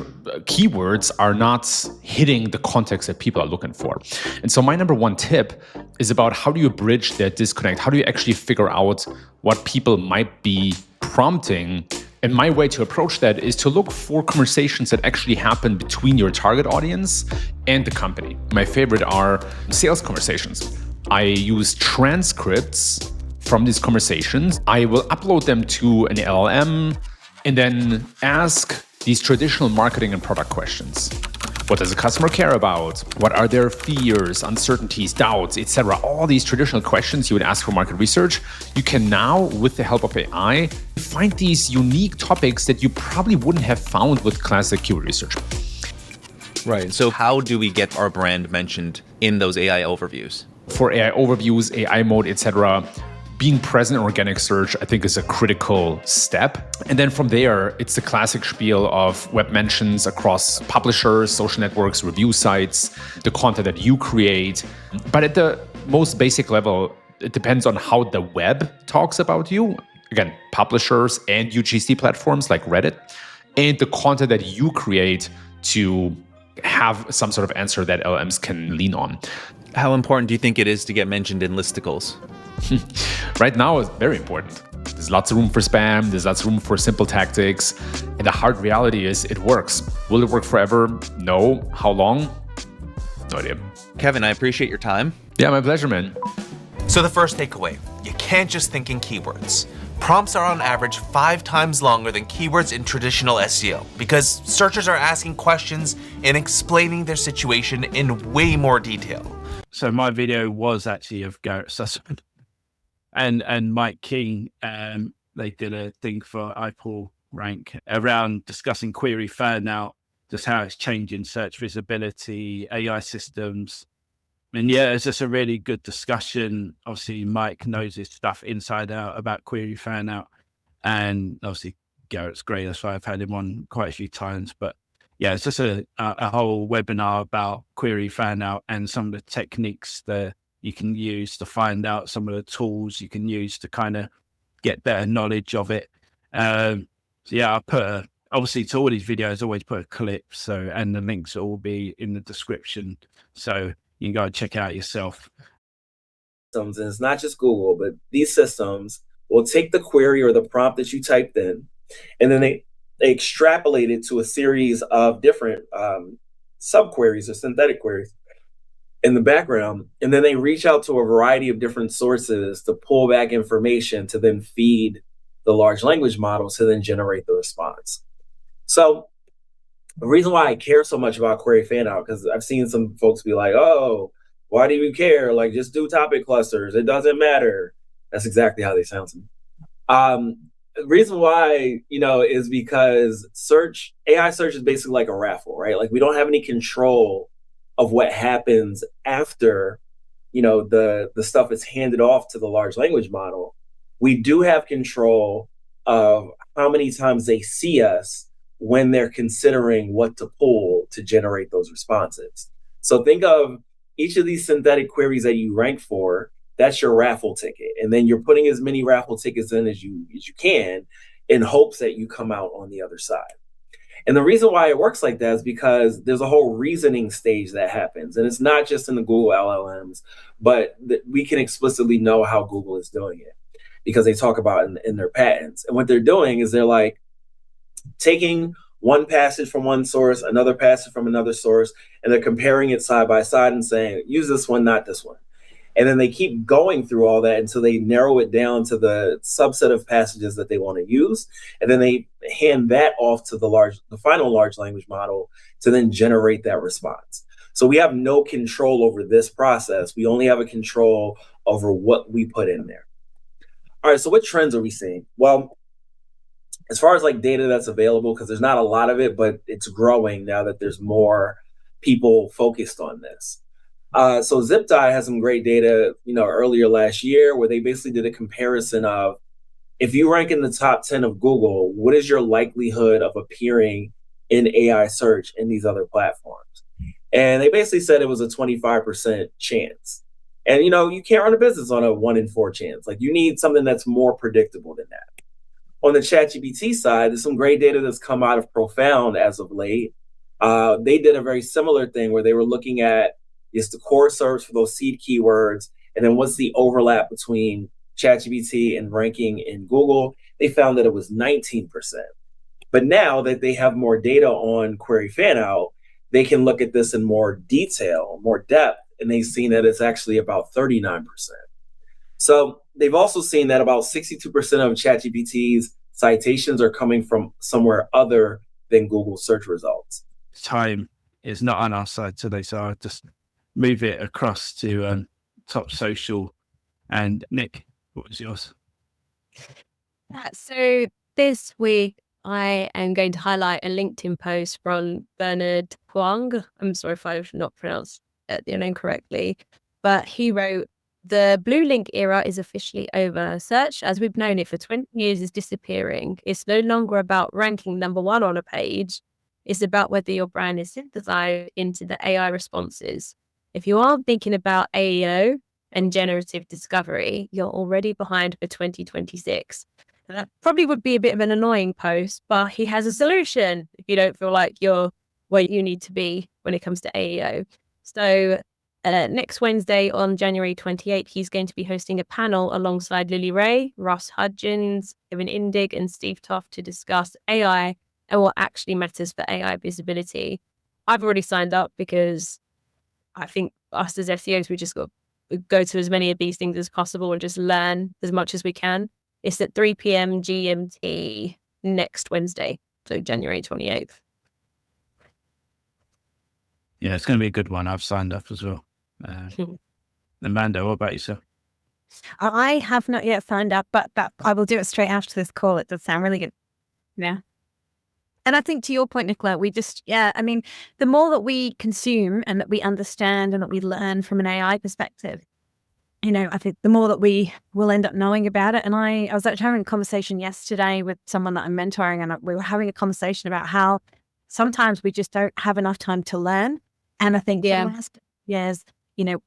keywords are not hitting the context that people are looking for. And so my number one tip is about how do you bridge that disconnect? How do you actually figure out what people might be prompting? And my way to approach that is to look for conversations that actually happen between your target audience and the company. My favorite are sales conversations. I use transcripts from these conversations. I will upload them to an LLM and then ask these traditional marketing and product questions. What does a customer care about? What are their fears, uncertainties, doubts, etc.? All these traditional questions you would ask for market research. You can now, with the help of AI, find these unique topics that you probably wouldn't have found with classic keyword research. Right. So how do we get our brand mentioned in those AI overviews? For AI overviews, AI mode, etc., being present in organic search, I think, is a critical step. And then from there, it's the classic spiel of web mentions across publishers, social networks, review sites, the content that you create. But at the most basic level, it depends on how the web talks about you. Again, publishers and UGC platforms like Reddit, and the content that you create to have some sort of answer that LLMs can lean on. How important do you think it is to get mentioned in listicles? Right now, it's very important. There's lots of room for spam. There's lots of room for simple tactics. And the hard reality is it works. Will it work forever? No. How long? No idea. Kevin, I appreciate your time. Yeah, my pleasure, man. So the first takeaway, you can't just think in keywords. Prompts are on average 5 times longer than keywords in traditional SEO because searchers are asking questions and explaining their situation in way more detail. So my video was actually of Garrett Sussman. and Mike King, they did a thing for iPull Rank around discussing query fan out, just how it's changing search visibility, AI systems. And yeah, it's just a really good discussion. Obviously, Mike knows his stuff inside out about query fan out. And obviously, Garrett's great. That's why I've had him on quite a few times. But yeah, it's just a whole webinar about query fan out and some of the techniques that you can use to find out, some of the tools you can use to kind of get better knowledge of it. So yeah, I put obviously to all these videos, I always put a clip. So, and the links will all be in the description. So you can go and check it out yourself. And it's not just Google, but these systems will take the query or the prompt that you typed in, and then they extrapolate it to a series of different sub-queries or synthetic queries in the background. And then they reach out to a variety of different sources to pull back information to then feed the large language model to then generate the response. So the reason why I care so much about query fan out, because I've seen some folks be like, oh, why do you care? Like, just do topic clusters. It doesn't matter. That's exactly how they sound to me. The reason why, is because AI search is basically like a raffle, right? Like, we don't have any control of what happens after, the stuff is handed off to the large language model. We do have control of how many times they see us when they're considering what to pull to generate those responses. So think of each of these synthetic queries that you rank for, that's your raffle ticket. And then you're putting as many raffle tickets in as you can in hopes that you come out on the other side. And the reason why it works like that is because there's a whole reasoning stage that happens. And it's not just in the Google LLMs, but we can explicitly know how Google is doing it because they talk about it in their patents. And what they're doing is they're like taking one passage from one source, another passage from another source, and they're comparing it side by side and saying, use this one, not this one. And then they keep going through all that until they narrow it down to the subset of passages that they want to use. And then they hand that off to the final large language model to then generate that response. So we have no control over this process. We only have a control over what we put in there. All right, so what trends are we seeing? Well, as far as like data that's available, because there's not a lot of it, but it's growing now that there's more people focused on this. So ZipDye has some great data, earlier last year where they basically did a comparison of if you rank in the top 10 of Google, what is your likelihood of appearing in AI search in these other platforms? And they basically said it was a 25% chance. And, you can't run a business on a 1 in 4 chance. Like, you need something that's more predictable than that. On the ChatGPT side, there's some great data that's come out of Profound as of late. They did a very similar thing where they were looking at is the core search for those seed keywords, and then what's the overlap between ChatGPT and ranking in Google. They found that it was 19%. But now that they have more data on query fan out, they can look at this in more detail, more depth, and they've seen that it's actually about 39%. So they've also seen that about 62% of ChatGPT's citations are coming from somewhere other than Google search results. Time is not on our side today, so I'll just move it across to Top Social. And Nick, what was yours? So this week, I am going to highlight a LinkedIn post from Bernard Huang. I'm sorry if I've not pronounced your name correctly, but he wrote, "The blue link era is officially over. Search, as we've known it for 20 years, is disappearing. It's no longer about ranking number 1 on a page. It's about whether your brand is synthesized into the AI responses. If you aren't thinking about AEO and generative discovery, you're already behind for 2026. And that probably would be a bit of an annoying post, but he has a solution if you don't feel like you're where you need to be when it comes to AEO. So next Wednesday on January 28th, he's going to be hosting a panel alongside Lily Ray, Ross Hudgens, Kevin Indig, and Steve Toft to discuss AI and what actually matters for AI visibility. I've already signed up because I think us as SEOs, we just got to go to as many of these things as possible and just learn as much as we can. It's at 3 p.m. GMT next Wednesday, so January 28th. Yeah, it's going to be a good one. I've signed up as well. Amanda, what about yourself? I have not yet signed up, but I will do it straight after this call. It does sound really good. Yeah. And I think to your point, Nicola, the more that we consume and that we understand and that we learn from an AI perspective, I think the more that we will end up knowing about it. And I was actually having a conversation yesterday with someone that I'm mentoring, and we were having a conversation about how sometimes we just don't have enough time to learn. And I think for the last years,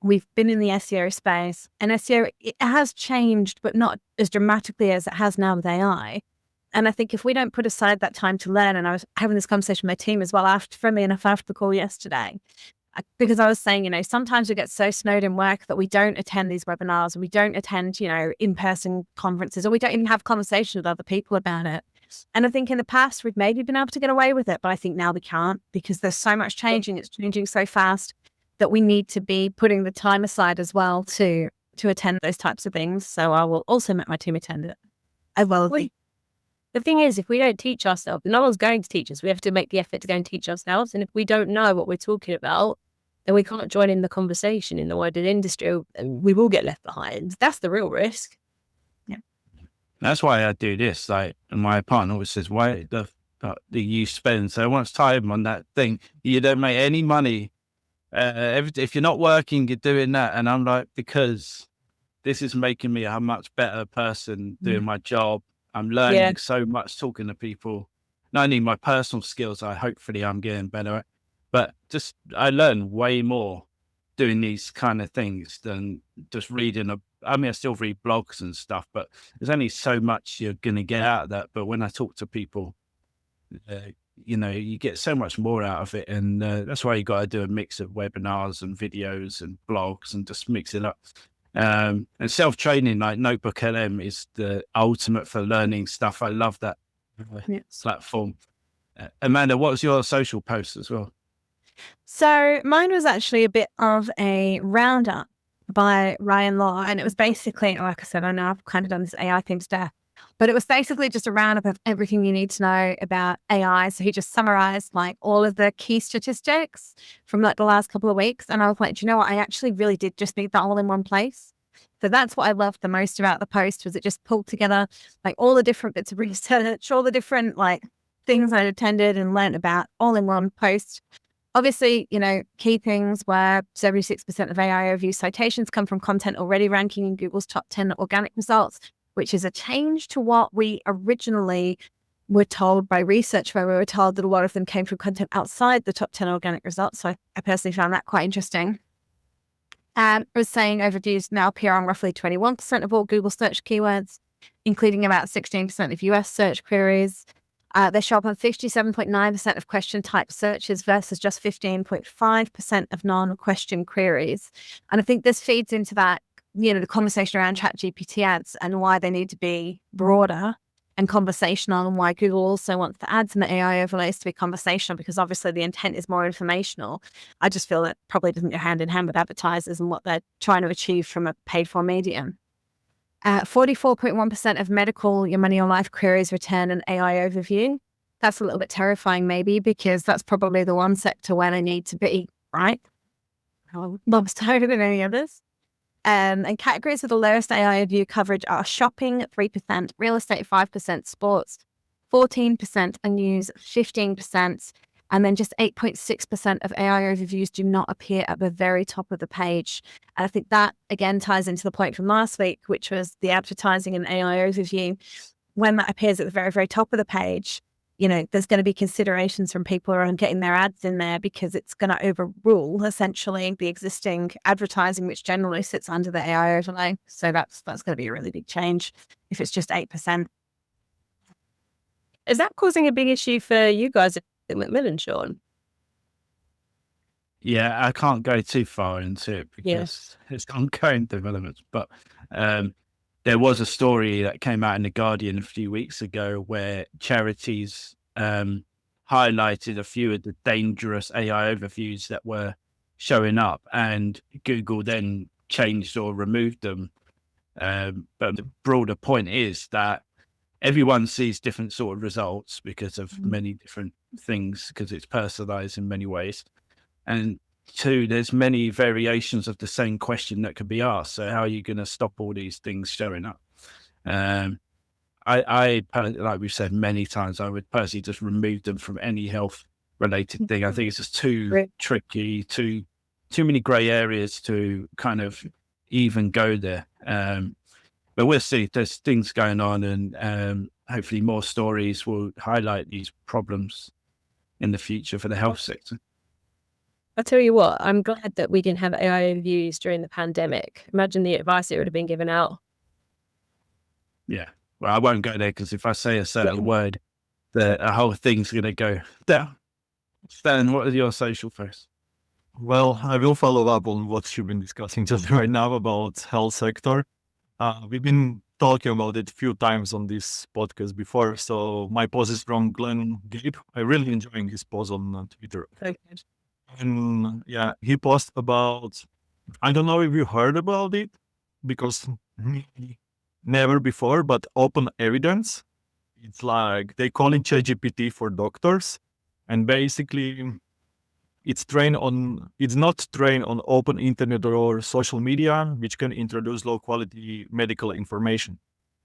we've been in the SEO space, and SEO, it has changed, but not as dramatically as it has now with AI. And I think if we don't put aside that time to learn, and I was having this conversation with my team as well, after the call yesterday, because I was saying, sometimes we get so snowed in work that we don't attend these webinars, we don't attend, in-person conferences, or we don't even have conversations with other people about it. And I think in the past, we've maybe been able to get away with it, but I think now we can't, because there's so much changing. It's changing so fast that we need to be putting the time aside as well to attend those types of things. So I will also make my team attend it as well as the thing is, if we don't teach ourselves, no one's going to teach us. We have to make the effort to go and teach ourselves. And if we don't know what we're talking about, then we can't join in the conversation in the wider industry, and we will get left behind. That's the real risk. Yeah. That's why I do this. Like, my partner always says, why the you spend so much time on that thing? You don't make any money. If you're not working, you're doing that. And I'm like, because this is making me a much better person doing my job. I'm learning so much talking to people. Not only my personal skills, hopefully I'm getting better at, but just I learn way more doing these kind of things than just reading. I still read blogs and stuff, but there's only so much you're going to get out of that. But when I talk to people, you get so much more out of it. And that's why you got to do a mix of webinars and videos and blogs and just mix it up. And self-training like Notebook LM is the ultimate for learning stuff. I love that platform. Amanda, what was your social post as well? So mine was actually a bit of a roundup by Ryan Law, and it was basically, like I said, I know I've kind of done this AI thing today, but it was basically just a roundup of everything you need to know about AI. So he just summarized like all of the key statistics from like the last couple of weeks. And I was like, do you know what? I actually really did just need that all in one place. So that's what I loved the most about the post, was it just pulled together like all the different bits of research, all the different like things I'd attended and learned about all in one post. Obviously, key things were 76% of AI overview citations come from content already ranking in Google's top 10 organic results, which is a change to what we originally were told by research, where we were told that a lot of them came from content outside the top 10 organic results. So I personally found that quite interesting. And it was saying overviews now appear on roughly 21% of all Google search keywords, including about 16% of US search queries. They show up on 57.9% of question type searches versus just 15.5% of non-question queries. And I think this feeds into that, the conversation around ChatGPT ads and why they need to be broader and conversational, and why Google also wants the ads and the AI overlays to be conversational, because obviously the intent is more informational. I just feel that probably doesn't go hand in hand with advertisers and what they're trying to achieve from a paid for medium. 44.1% of medical, your money or life queries return an AI overview. That's a little bit terrifying maybe, because that's probably the one sector where they need to be, right? Lob's tighter than any others. And categories with the lowest AI overview coverage are shopping, 3%, real estate, 5%, sports, 14%, and news, 15%. And then just 8.6% of AI overviews do not appear at the very top of the page. And I think that, again, ties into the point from last week, which was the advertising and AI overview. When that appears at the very, very top of the page, there's going to be considerations from people around getting their ads in there, because it's going to overrule, essentially, the existing advertising, which generally sits under the AI overlay. So that's going to be a really big change if it's just 8%. Is that causing a big issue for you guys at Macmillan, Sean? Yeah, I can't go too far into it because it's ongoing developments. But there was a story that came out in The Guardian a few weeks ago where charities highlighted a few of the dangerous AI overviews that were showing up, and Google then changed or removed them. But the broader point is that everyone sees different sort of results because of many different things, because it's personalized in many ways. And two, there's many variations of the same question that could be asked. So how are you going to stop all these things showing up? I like we've said many times, I would personally just remove them from any health related thing. I think it's just too tricky, too many gray areas to kind of even go there. But we'll see. There's things going on, and hopefully more stories will highlight these problems in the future for the health sector. I'll tell you what, I'm glad that we didn't have AI overviews during the pandemic. Imagine the advice that would have been given out. Yeah. Well, I won't go there because if I say a certain word, the whole thing's going to go down. Stan, what are your social posts? Well, I will follow up on what you've been discussing just right now about health sector. We've been talking about it a few times on this podcast before. So my post is from Glenn Gabe. I really enjoying his post on Twitter. Okay. And yeah, he posted about, I don't know if you heard about it, because never before, but open evidence. It's like they call it ChatGPT for doctors. And basically it's not trained on open internet or social media, which can introduce low quality medical information.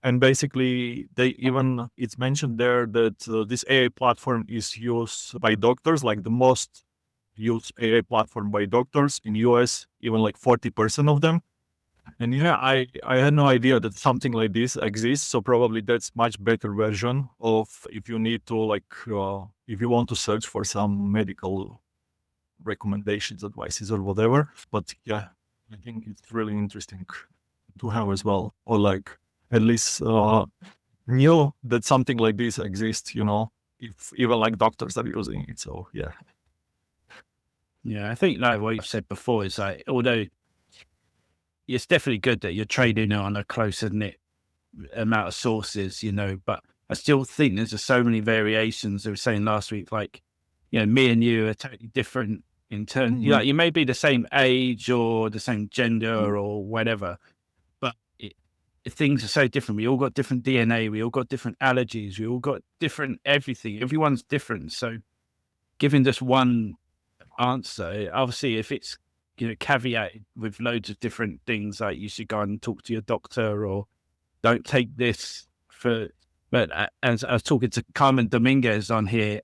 And basically it's mentioned there that this AI platform is used by doctors, like the most used AI platform by doctors in US, even like 40% of them. And yeah, I had no idea that something like this exists. So probably that's much better version of if you need to if you want to search for some medical recommendations, advices or whatever. But yeah, I think it's really interesting to have as well, or like at least knew that something like this exists, if even like doctors are using it. So yeah. Yeah, I think like what you've said before is like, although it's definitely good that you're trading on a closer knit amount of sources, but I still think there's just so many variations. They were saying last week, like, me and you are totally different in terms, you may be the same age or the same gender or whatever, but things are so different. We all got different DNA. We all got different allergies. We all got different everything. Everyone's different. So giving just one answer, obviously, if it's caveated with loads of different things, like you should go and talk to your doctor, or don't take this for. But as I was talking to Carmen Dominguez on here,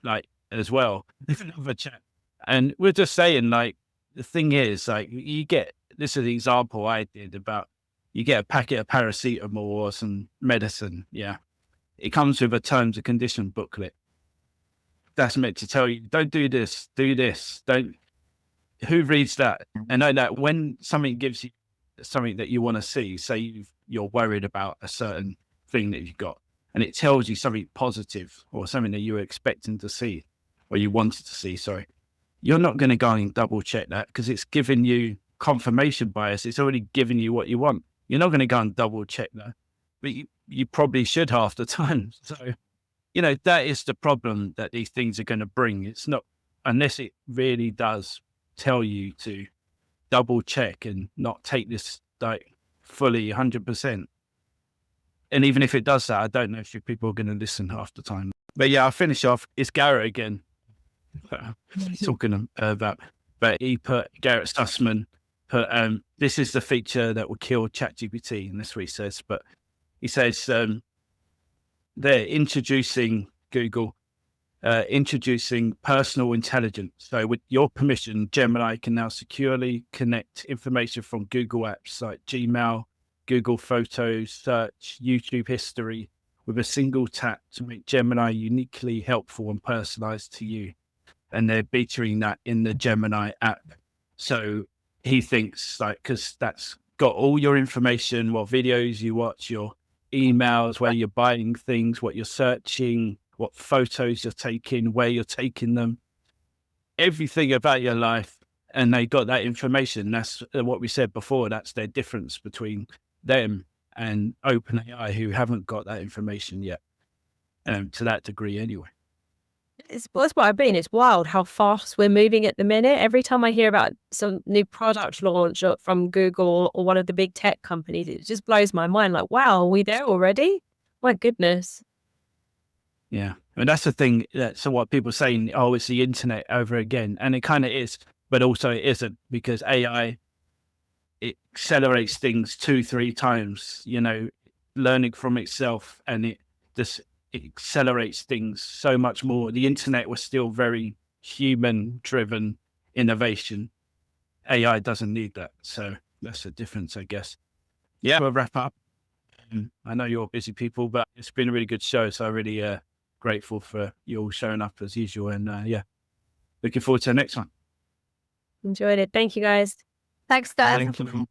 like as well, another chat, and we're just saying, like, the thing is, like, you get this is the example I did about you get a packet of paracetamol or some medicine, it comes with a terms and condition booklet. That's meant to tell you, don't do this, do this, don't. Who reads that? And know that when something gives you something that you want to see, say you're worried about a certain thing that you've got, and it tells you something positive or something that you were expecting to see or you wanted to see, you're not going to go and double check that because it's giving you confirmation bias. It's already giving you what you want. You're not going to go and double check that, but you probably should half the time. So, that is the problem that these things are going to bring. It's not, unless it really does tell you to double check and not take this like fully 100%. And even if it does that, I don't know if people are going to listen half the time. But yeah, I'll finish off. It's Garrett again. Talking about, but he put, Garrett Sussman put, this is the feature that will kill ChatGPT, and that's what he says. But he says they're introducing Google, introducing personal intelligence. So with your permission, Gemini can now securely connect information from Google apps like Gmail, Google Photos, Search, YouTube history with a single tap to make Gemini uniquely helpful and personalized to you. And they're featuring that in the Gemini app. So he thinks, like, because that's got all your information, what videos you watch, your emails, where you're buying things, what you're searching, what photos you're taking, where you're taking them, everything about your life. And they got that information. That's what we said before. That's their difference between them and OpenAI, who haven't got that information yet, to that degree anyway. That's what I mean. It's wild how fast we're moving at the minute. Every time I hear about some new product launch from Google or one of the big tech companies, it just blows my mind. Like, wow, are we there already? My goodness. Yeah. And that's the thing. So what people are saying, oh, it's the internet over again. And it kind of is, but also it isn't, because AI, it accelerates things 2-3 times, learning from itself, and it accelerates things so much more. The internet was still very human driven innovation. AI doesn't need that. So that's the difference, I guess. Yeah, we'll wrap up. I know you're busy people, but it's been a really good show. So I'm really grateful for you all showing up as usual. And looking forward to the next one. Enjoyed it. Thank you, guys. Thanks, guys. Thank you.